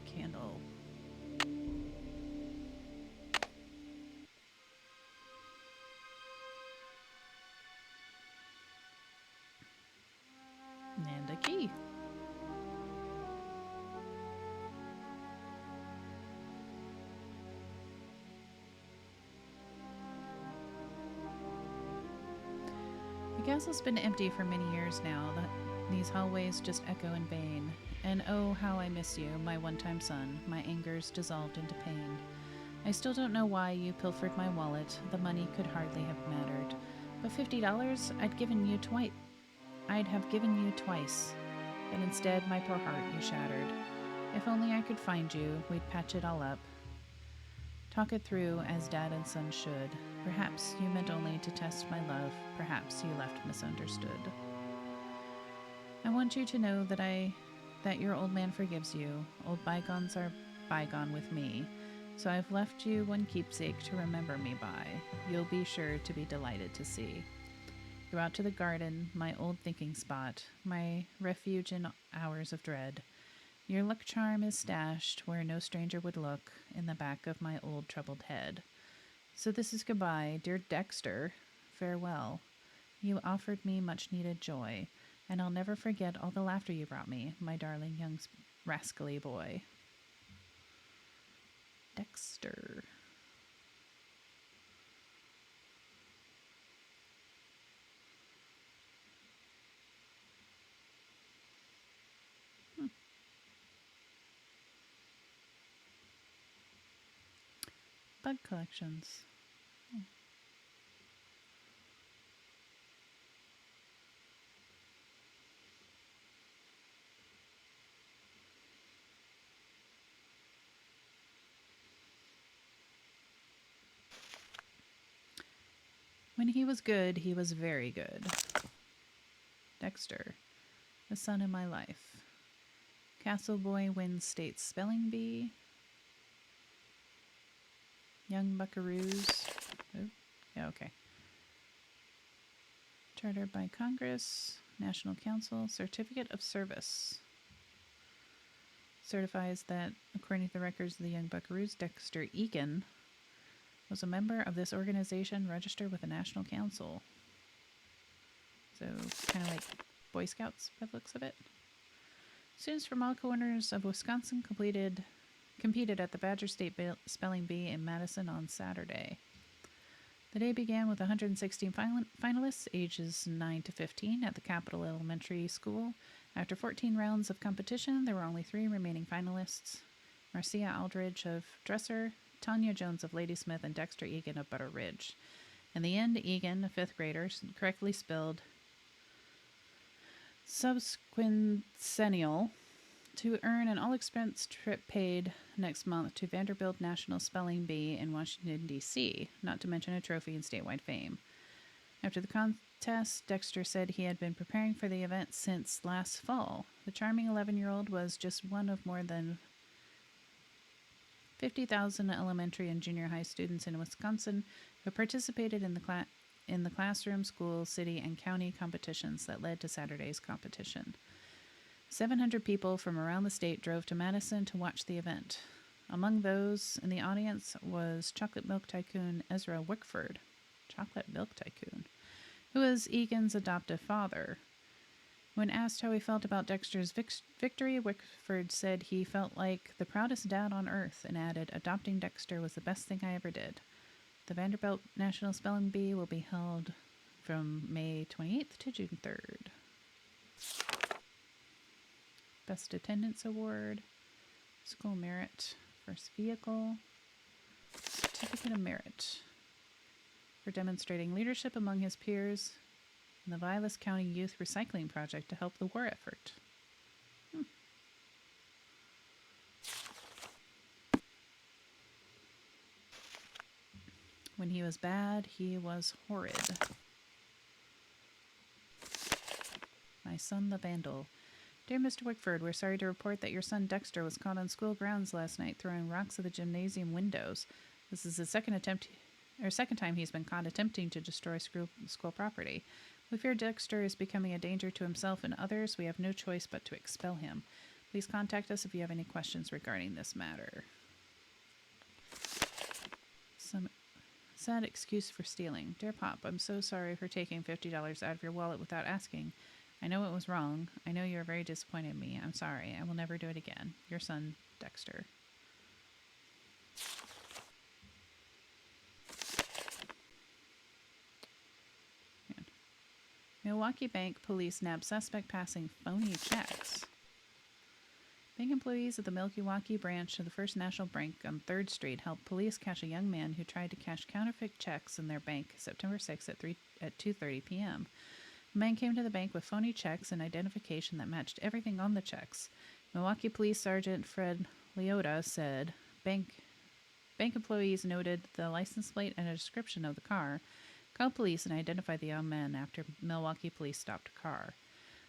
Candle. And a key. The castle's been empty for many years now. These hallways just echo in vain. And oh, how I miss you, my one-time son. My anger's dissolved into pain. I still don't know why you pilfered my wallet. The money could hardly have mattered. But $50, I'd have given you twice. But instead, my poor heart you shattered. If only I could find you, we'd patch it all up. Talk it through as dad and son should. Perhaps you meant only to test my love. Perhaps you left misunderstood. I want you to know that your old man forgives you. Old bygones are bygone with me. So I've left you one keepsake to remember me by. You'll be sure to be delighted to see. Go out to the garden, my old thinking spot, my refuge in hours of dread. Your luck charm is stashed where no stranger would look, in the back of my old troubled head. So this is goodbye, dear Dexter. Farewell. You offered me much needed joy, and I'll never forget all the laughter you brought me, my darling young rascally boy. Dexter. Bug collections. When he was good, he was very good. Dexter, the sun in my life. Castle boy wins state spelling bee. Young buckaroos. Oh, yeah, okay. Chartered by Congress, National Council, Certificate of Service. Certifies that, according to the records of the young buckaroos, Dexter Egan was a member of this organization registered with the National Council. So, kind of like Boy Scouts by the looks of it. Students from all corners of Wisconsin competed at the Badger State Spelling Bee in Madison on Saturday. The day began with 116 finalists ages 9 to 15 at the Capitol Elementary School. After 14 rounds of competition, there were only 3 remaining finalists: Marcia Aldridge of Dresser, Tanya Jones of Ladysmith, and Dexter Egan of Butter Ridge. In the end, Egan, a 5th grader, correctly spelled subsequencennial to earn an all-expense trip paid next month to Vanderbilt National Spelling Bee in Washington, D.C., not to mention a trophy and statewide fame. After the contest, Dexter said he had been preparing for the event since last fall. The charming 11-year-old was just one of more than 50,000 elementary and junior high students in Wisconsin who participated in the classroom, school, city, and county competitions that led to Saturday's competition. 700 people from around the state drove to Madison to watch the event. Among those in the audience was chocolate milk tycoon Ezra Wickford, who is Egan's adoptive father. When asked how he felt about Dexter's victory, Wickford said he felt like the proudest dad on earth and added, "Adopting Dexter was the best thing I ever did." The Vanderbilt National Spelling Bee will be held from May 28th to June 3rd. Best Attendance Award, School Merit, First Vehicle, Certificate of Merit for demonstrating leadership among his peers in the Vilas County Youth Recycling Project to help the war effort. When he was bad, he was horrid. My son the Vandal. Dear Mr. Wickford, we're sorry to report that your son Dexter was caught on school grounds last night throwing rocks at the gymnasium windows. This is the second time he's been caught attempting to destroy school property. We fear Dexter is becoming a danger to himself and others. We have no choice but to expel him. Please contact us if you have any questions regarding this matter. Some sad excuse for stealing. Dear Pop, I'm so sorry for taking $50 out of your wallet without asking. I know it was wrong. I know you are very disappointed in me. I'm sorry. I will never do it again. Your son, Dexter. Milwaukee Bank police nab suspect passing phony checks. Bank employees at the Milwaukee branch of the First National Bank on 3rd Street helped police catch a young man who tried to cash counterfeit checks in their bank September 6th at 2:30 p.m. The man came to the bank with phony checks and identification that matched everything on the checks. Milwaukee Police Sergeant Fred Leota said bank employees noted the license plate and a description of the car, called police, and identified the young man after Milwaukee police stopped a car.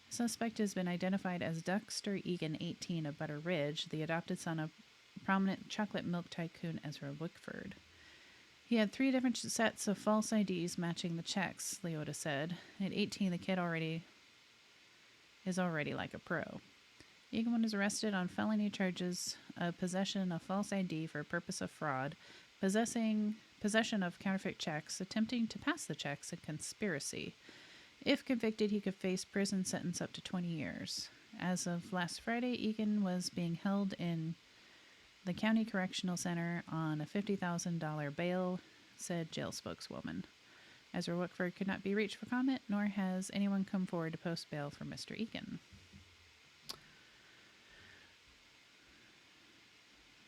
The suspect has been identified as Dexter Egan, 18, of Butter Ridge, the adopted son of prominent chocolate milk tycoon Ezra Wickford. He had 3 different sets of false IDs matching the checks, Leota said. At 18, the kid is already like a pro. Egan was arrested on felony charges of possession of false ID for purpose of fraud, possession of counterfeit checks, attempting to pass the checks, and conspiracy. If convicted, he could face prison sentence up to 20 years. As of last Friday, Egan was being held in the County Correctional Center on a $50,000 bail, said jail spokeswoman. Ezra Wickford could not be reached for comment, nor has anyone come forward to post bail for Mr. Egan.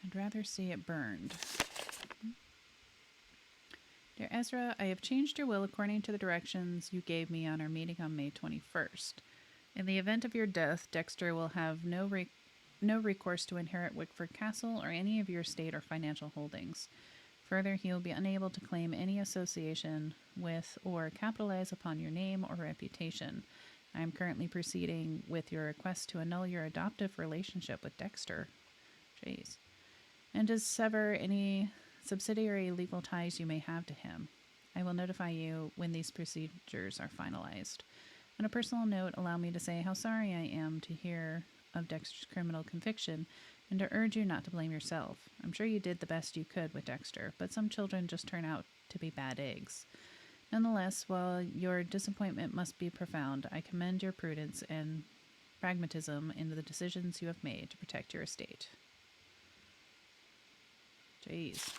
I'd rather see it burned. Dear Ezra, I have changed your will according to the directions you gave me on our meeting on May 21st. In the event of your death, Dexter will have no recourse to inherit Wickford Castle or any of your estate or financial holdings. Further, he will be unable to claim any association with or capitalize upon your name or reputation. I am currently proceeding with your request to annul your adoptive relationship with Dexter. And to sever any subsidiary legal ties you may have to him. I will notify you when these procedures are finalized. On a personal note, allow me to say how sorry I am to hear of Dexter's criminal conviction and to urge you not to blame yourself. I'm sure you did the best you could with Dexter, but some children just turn out to be bad eggs. Nonetheless, while your disappointment must be profound, I commend your prudence and pragmatism in the decisions you have made to protect your estate. Jeez.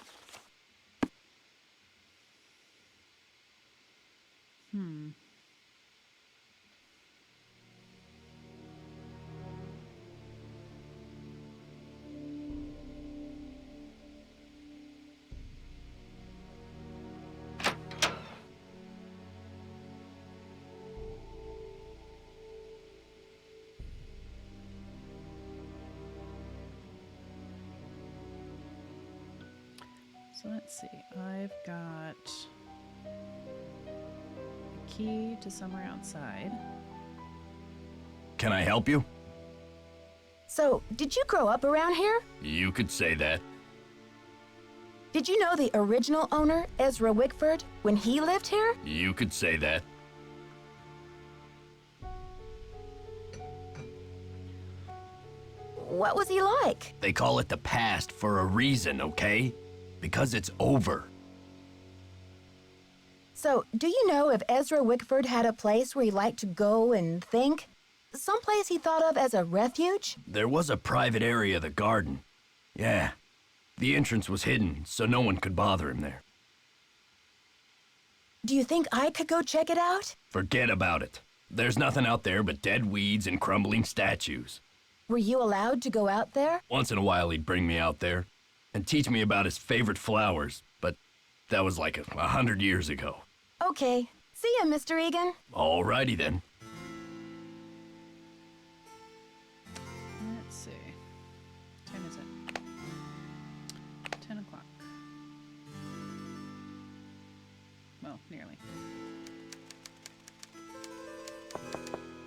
So let's see. I've got a key to somewhere outside. Can I help you? So, did you grow up around here? You could say that. Did you know the original owner, Ezra Wickford, when he lived here? You could say that. What was he like? They call it the past for a reason, okay? Because it's over. So, do you know if Ezra Wickford had a place where he liked to go and think? Someplace he thought of as a refuge? There was a private area of the garden. Yeah. The entrance was hidden, so no one could bother him there. Do you think I could go check it out? Forget about it. There's nothing out there but dead weeds and crumbling statues. Were you allowed to go out there? Once in a while he'd bring me out there and teach me about his favorite flowers, but that was like 100 years ago. Okay. See ya, Mr. Egan. Alrighty then. Let's see. What time is it? 10 o'clock. Well, nearly.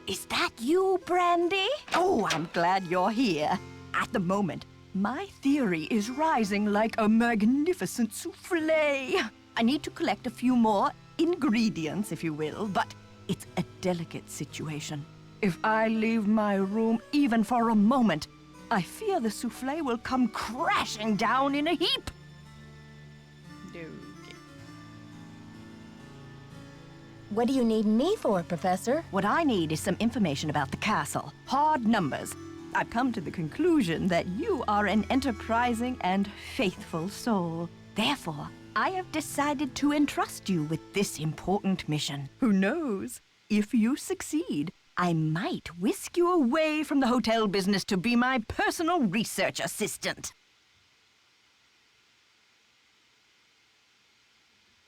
Is that you, Brandy? Oh, I'm glad you're here. At the moment, my theory is rising like a magnificent souffle. I need to collect a few more ingredients, if you will, but it's a delicate situation. If I leave my room even for a moment, I fear the souffle will come crashing down in a heap. Okay. What do you need me for, Professor? What I need is some information about the castle. Hard numbers. I've come to the conclusion that you are an enterprising and faithful soul. Therefore, I have decided to entrust you with this important mission. Who knows? If you succeed, I might whisk you away from the hotel business to be my personal research assistant.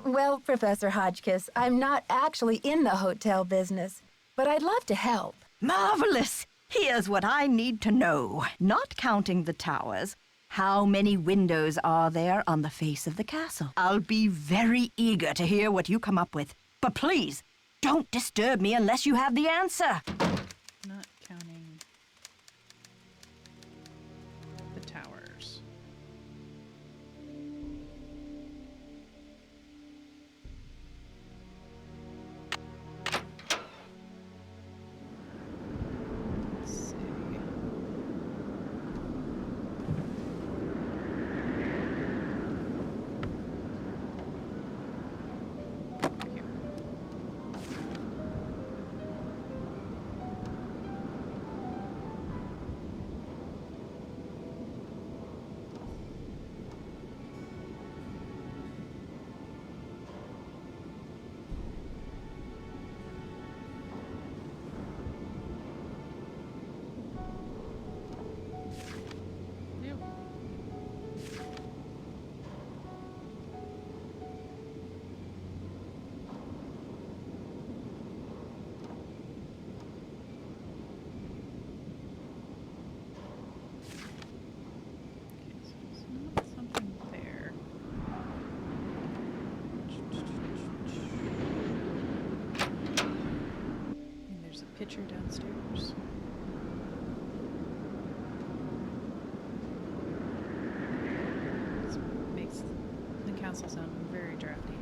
Well, Professor Hotchkiss, I'm not actually in the hotel business, but I'd love to help. Marvelous! Here's what I need to know. Not counting the towers, how many windows are there on the face of the castle? I'll be very eager to hear what you come up with. But please, don't disturb me unless you have the answer. Not counting the towers. Let's see. Here. Yep. Okay, so there's not something there. And there's a pitcher downstairs. This makes the castle sound very drafty.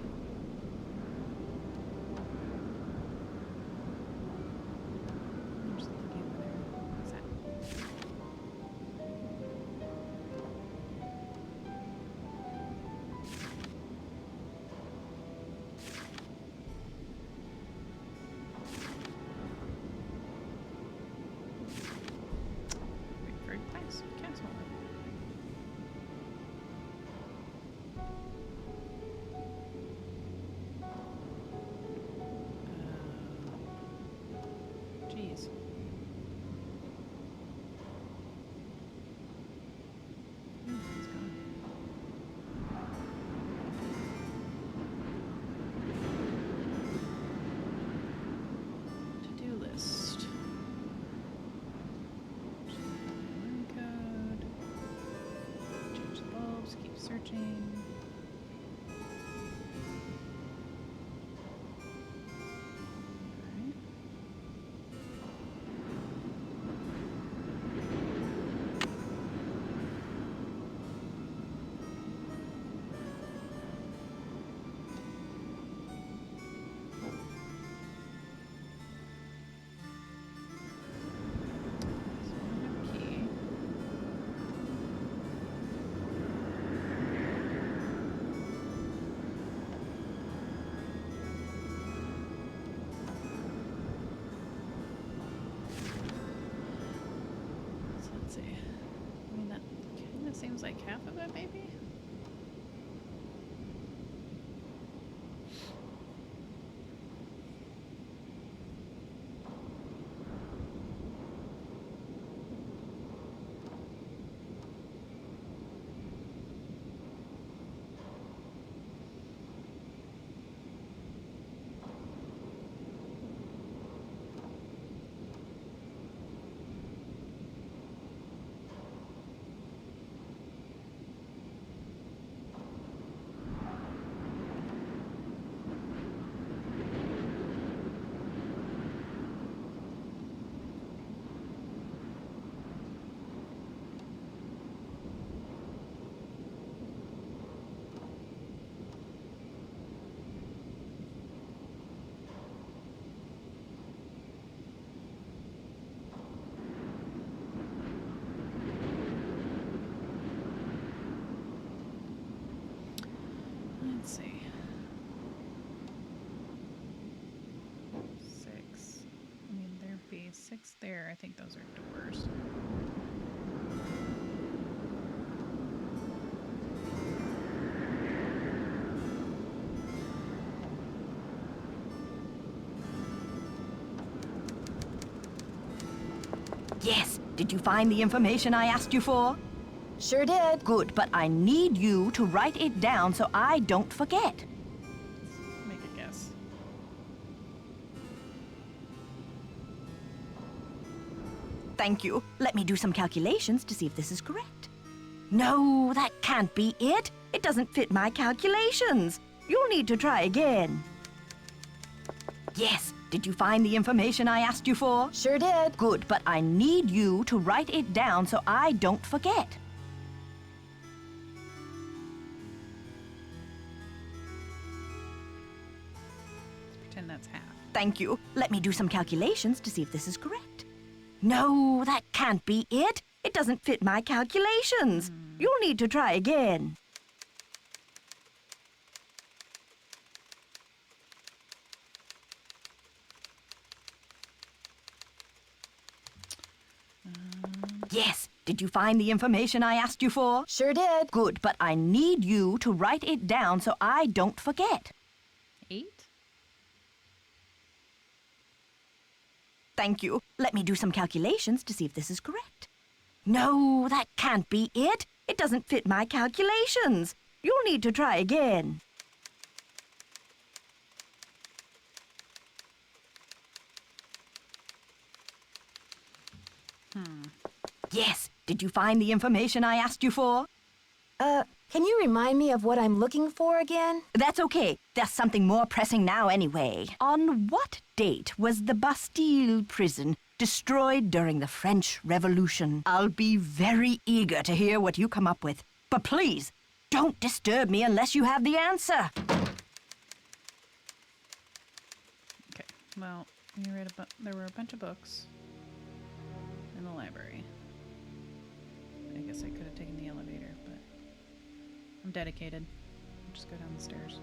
searching. Alright. So we have a key. So let's see. I mean, that kind of seems like half of it, maybe? Let's see. 6. I mean, there'd be 6 there. I think those are doors. Yes. Did you find the information I asked you for? Sure did. Good, but I need you to write it down so I don't forget. Let's make a guess. Thank you. Let me do some calculations to see if this is correct. No, that can't be it. It doesn't fit my calculations. You'll need to try again. Yes. Did you find the information I asked you for? Sure did. Good, but I need you to write it down so I don't forget. Let's pretend that's half. Thank you. Let me do some calculations to see if this is correct. No, that can't be it. It doesn't fit my calculations. You'll need to try again. Yes. Did you find the information I asked you for? Sure did. Good, but I need you to write it down so I don't forget. 8? Thank you. Let me do some calculations to see if this is correct. No, that can't be it. It doesn't fit my calculations. You'll need to try again. Yes. Did you find the information I asked you for? Can you remind me of what I'm looking for again? That's okay. There's something more pressing now anyway. On what date was the Bastille prison destroyed during the French Revolution? I'll be very eager to hear what you come up with. But please, don't disturb me unless you have the answer. Okay, well, you read there were a bunch of books in the library. I guess I could have taken the elevator, but I'm dedicated. I'll just go down the stairs.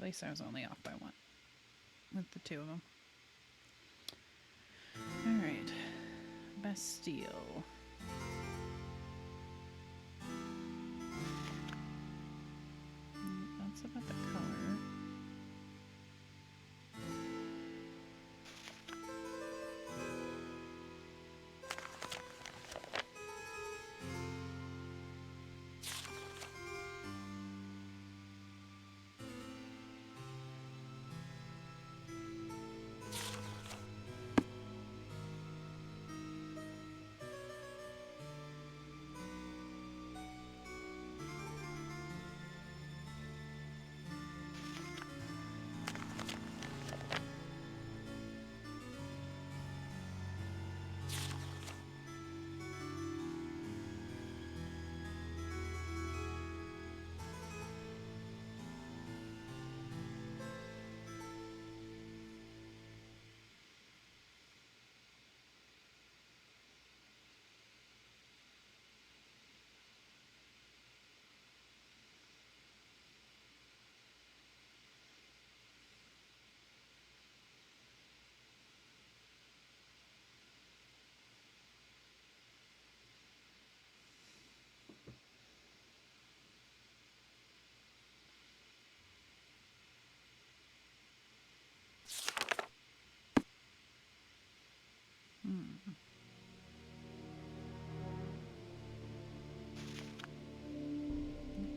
least I was only off by one with the two of them. Alright. Bastille. That's about the color.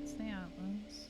That's the outlaws.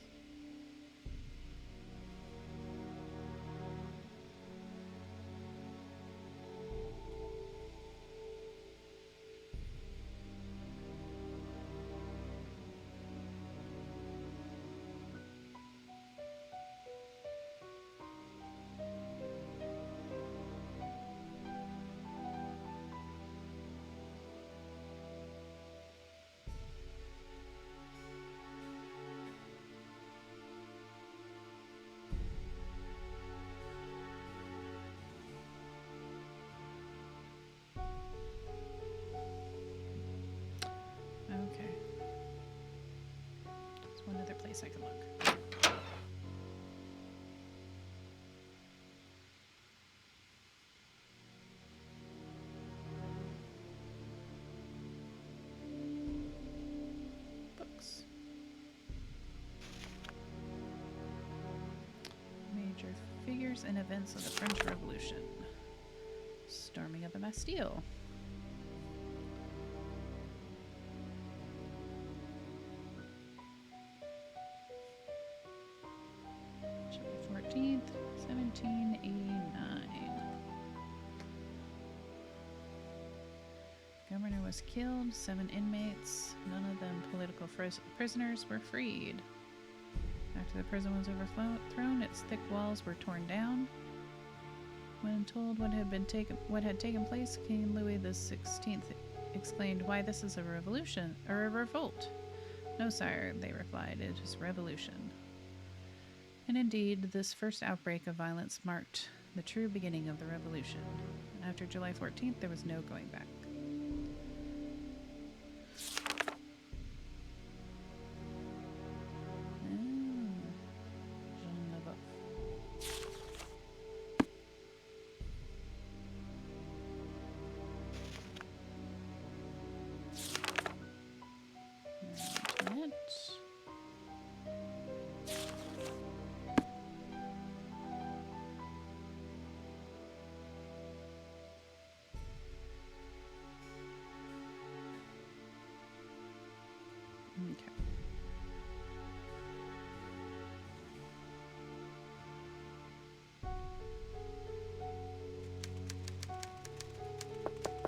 Okay. There's one other place I can look. Books. Major figures and events of the French Revolution. Storming of the Bastille. July 14th, 1789. Governor was killed, 7 inmates, none of them political prisoners, were freed. After the prison was overthrown, its thick walls were torn down. When told what had taken place, King Louis XVI exclaimed, "Why, this is a revolution, or a revolt." "No, sire," they replied, "it is revolution." And indeed, this first outbreak of violence marked the true beginning of the revolution. After July 14th, there was no going back. Okay.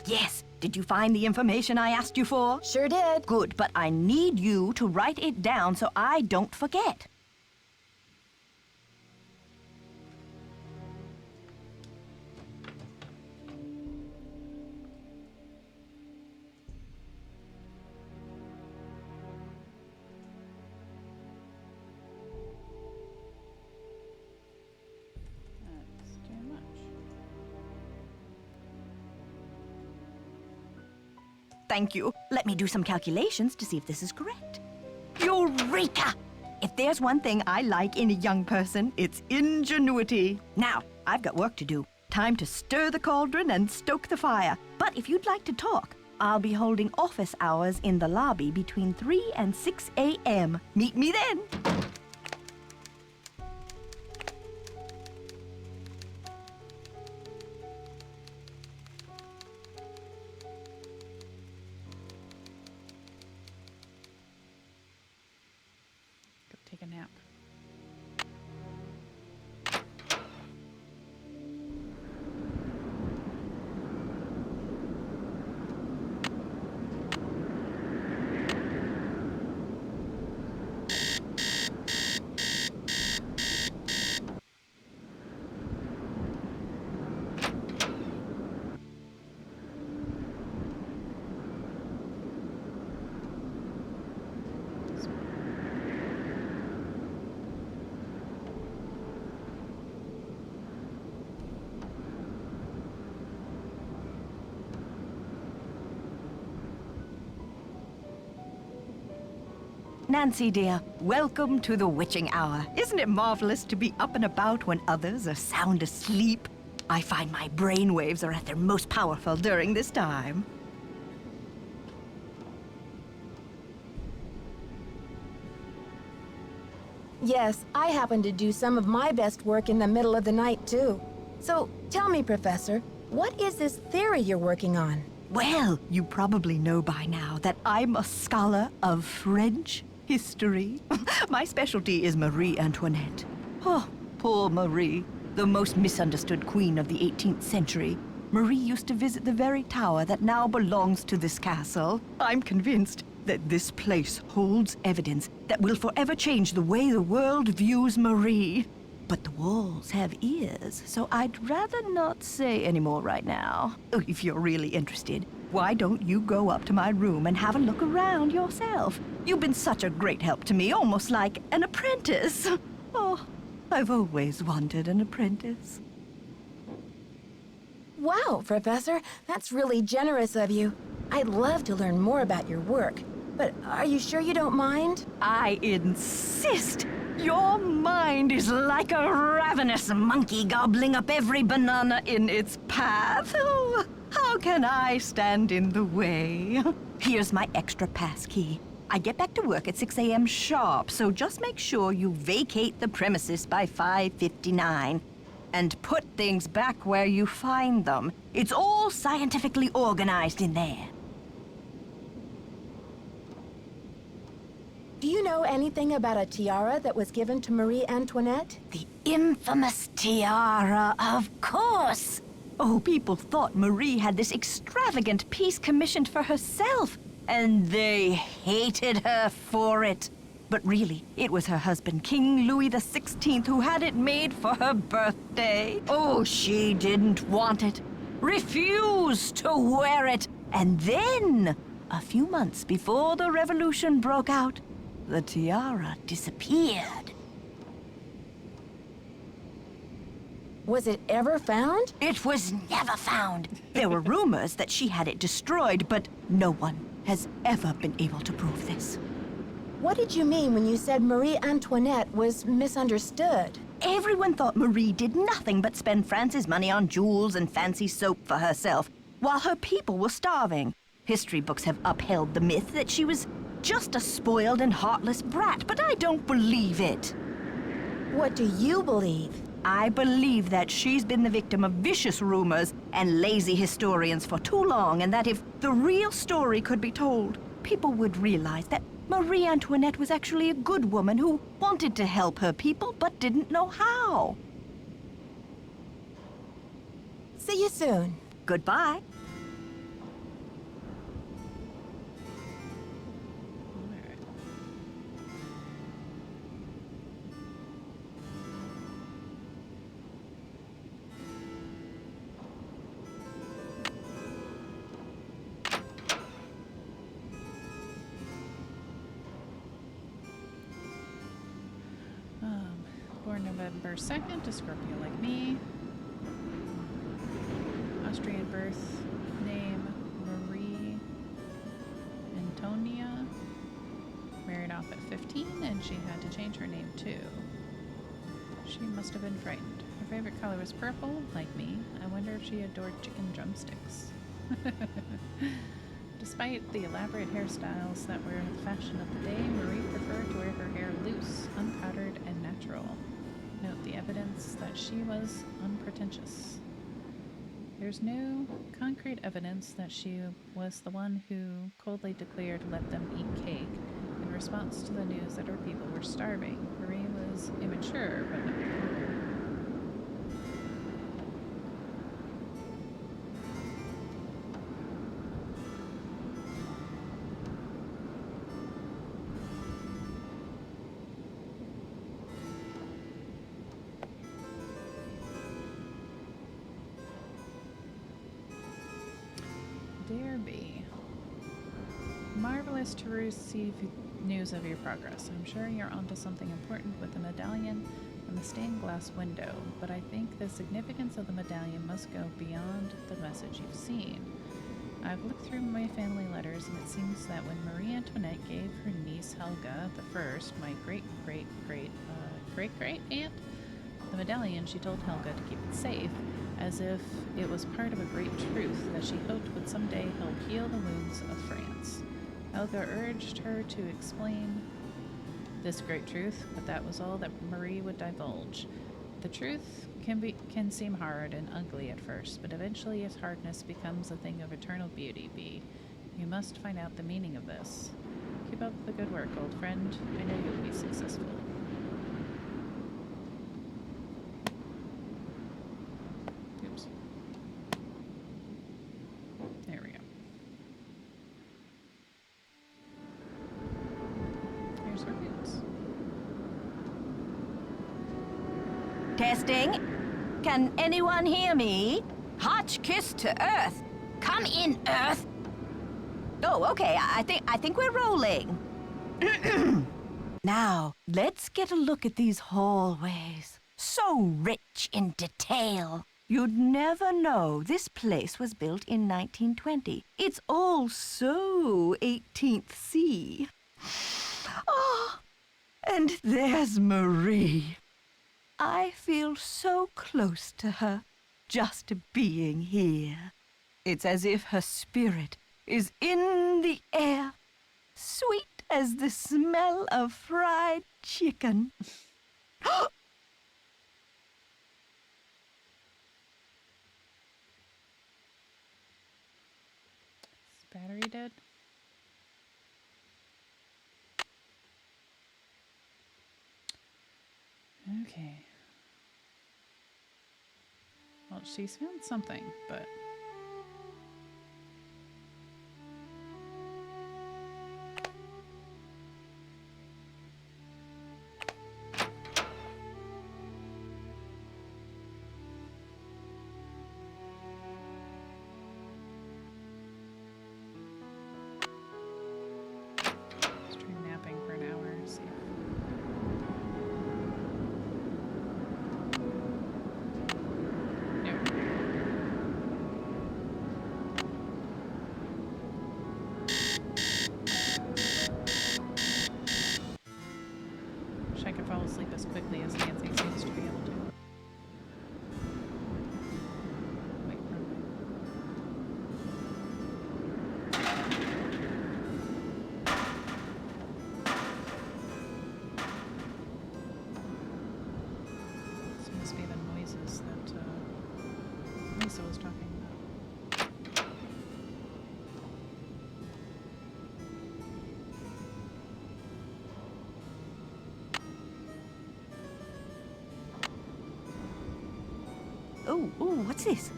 Yes. Did you find the information I asked you for? Sure did. Good, but I need you to write it down so I don't forget. That's too much. Thank you. Let me do some calculations to see if this is correct. Eureka! If there's one thing I like in a young person, it's ingenuity. Now, I've got work to do. Time to stir the cauldron and stoke the fire. But if you'd like to talk, I'll be holding office hours in the lobby between 3 and 6 a.m. Meet me then. Go take a nap. Nancy, dear, welcome to the witching hour. Isn't it marvelous to be up and about when others are sound asleep? I find my brain waves are at their most powerful during this time. Yes, I happen to do some of my best work in the middle of the night, too. So, tell me, Professor, what is this theory you're working on? Well, you probably know by now that I'm a scholar of French history. My specialty is Marie Antoinette. Oh, poor Marie, the most misunderstood queen of the 18th century. Marie used to visit the very tower that now belongs to this castle. I'm convinced that this place holds evidence that will forever change the way the world views Marie. But the walls have ears, so I'd rather not say any more right now. Oh, if you're really interested, why don't you go up to my room and have a look around yourself? You've been such a great help to me, almost like an apprentice. Oh, I've always wanted an apprentice. Wow, Professor, that's really generous of you. I'd love to learn more about your work, but are you sure you don't mind? I insist. Your mind is like a ravenous monkey gobbling up every banana in its path. Oh, how can I stand in the way? Here's my extra pass key. I get back to work at 6 a.m. sharp, so just make sure you vacate the premises by 5:59. And put things back where you find them. It's all scientifically organized in there. Do you know anything about a tiara that was given to Marie Antoinette? The infamous tiara, of course! Oh, people thought Marie had this extravagant piece commissioned for herself, and they hated her for it. But really, it was her husband, King Louis XVI, who had it made for her birthday. Oh, she didn't want it, refused to wear it, and then, a few months before the revolution broke out, the tiara disappeared. Was it ever found? It was never found. There were rumors that she had it destroyed, but no one has ever been able to prove this. What did you mean when you said Marie Antoinette was misunderstood? Everyone thought Marie did nothing but spend France's money on jewels and fancy soap for herself, while her people were starving. History books have upheld the myth that she was just a spoiled and heartless brat, but I don't believe it. What do you believe? I believe that she's been the victim of vicious rumors and lazy historians for too long, and that if the real story could be told, people would realize that Marie Antoinette was actually a good woman who wanted to help her people but didn't know how. See you soon. Goodbye. Born November 2nd, a Scorpio like me. Austrian birth, name Marie Antonia. Married off at 15, and she had to change her name too. She must have been frightened. Her favorite color was purple, like me. I wonder if she adored chicken drumsticks. Despite the elaborate hairstyles that were the fashion of the day, Marie preferred to wear her hair loose, unpowdered, and natural. Note the evidence that she was unpretentious. There's no concrete evidence that she was the one who coldly declared let them eat cake in response to the news that her people were starving. Marie was immature, but not cruel. Derby. Marvelous to receive news of your progress. I'm sure you're onto something important with the medallion and the stained glass window, but I think the significance of the medallion must go beyond the message you've seen. I've looked through my family letters, and it seems that when Marie Antoinette gave her niece Helga the First, my great-great-great-great-great-aunt, the medallion, she told Helga to keep it safe, as if it was part of a great truth that she hoped would someday help heal the wounds of France. Helga urged her to explain this great truth, but that was all that Marie would divulge. The truth can seem hard and ugly at first, but eventually its hardness becomes a thing of eternal beauty. You must find out the meaning of this. Keep up the good work, old friend. I know you'll be successful. Oops. There we go. Here's our boots. Testing. Can anyone hear me? Hotchkiss to Earth. Come in, Earth. Oh, okay. I think we're rolling. Now, let's get a look at these hallways. So rich in detail. You'd never know this place was built in 1920. It's all so 18th C. Oh, and there's Marie. I feel so close to her, just being here. It's as if her spirit is in the air, sweet as the smell of fried chicken. Is battery dead? Okay. Well, she's found something, but... Let's try napping for an hour and see if... I could fall asleep as quickly as Nancy seems to be able to. Wait for me. This must be the noises that Lisa was talking about. Oh, what's this?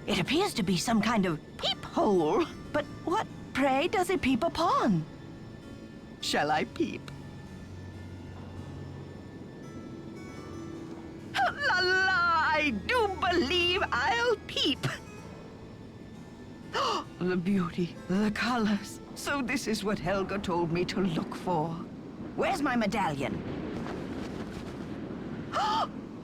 It appears to be some kind of peephole. But what, pray, does it peep upon? Shall I peep? La la, I do believe I'll peep. The beauty, the colors. So this is what Helga told me to look for. Where's my medallion?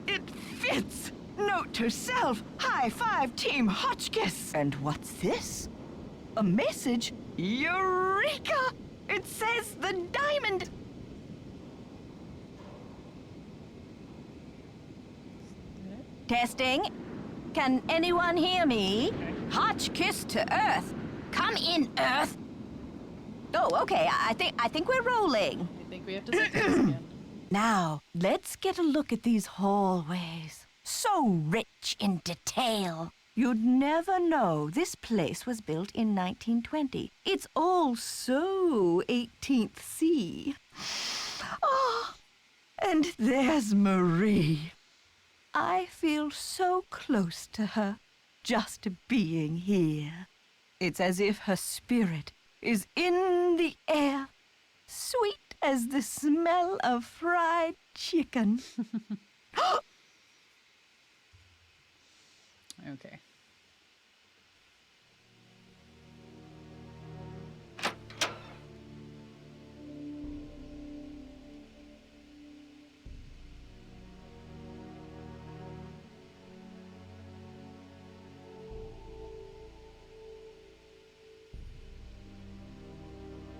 It fits! Note to self, high five Team Hotchkiss. And what's this? A message? Eureka! It says the diamond Testing. Can anyone hear me? Hotchkiss to Earth. Come in, Earth. Oh, okay. I think we're rolling. I think we have to sit this again. Now, let's get a look at these hallways. So rich in detail. You'd never know this place was built in 1920. It's all so 18th C. Oh, and there's Marie. I feel so close to her, just being here. It's as if her spirit is in the air, sweet as the smell of fried chicken. Okay.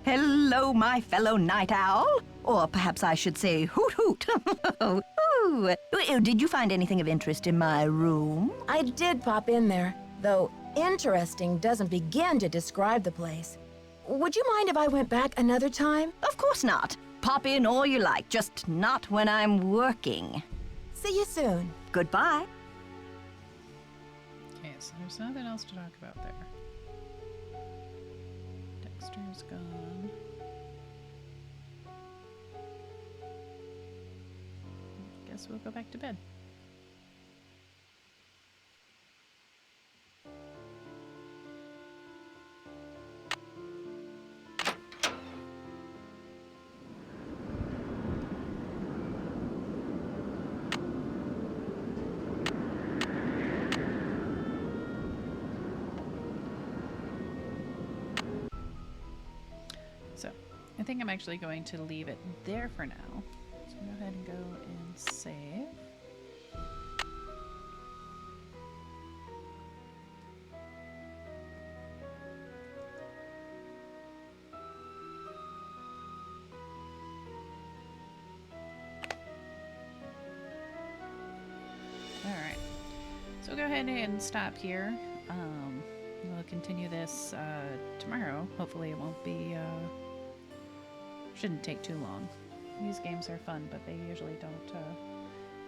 Hello, my fellow night owl. Or perhaps I should say hoot hoot. Ooh. Did you find anything of interest in my room? I did pop in there, though interesting doesn't begin to describe the place. Would you mind if I went back another time? Of course not. Pop in all you like, just not when I'm working. See you soon. Goodbye. Okay, so there's nothing else to talk about there. Dexter's gone. Guess we'll go back to bed. So, I think I'm actually going to leave it there for now. So go ahead and go and save. Alright, so we'll go ahead and stop here. We'll continue this tomorrow. Hopefully it won't be, shouldn't take too long. These games are fun, but they usually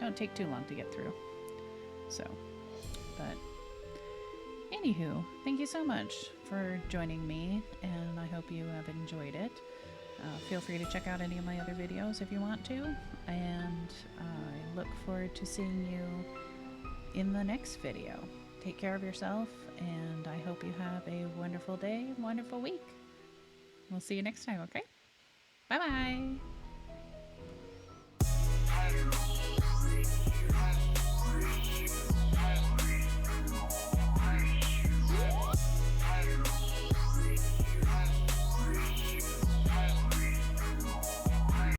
don't take too long to get through. So, but anywho, thank you so much for joining me, and I hope you have enjoyed it. Feel free to check out any of my other videos if you want to, and I look forward to seeing you in the next video. Take care of yourself, and I hope you have a wonderful day, wonderful week. We'll see you next time, okay? Bye-bye!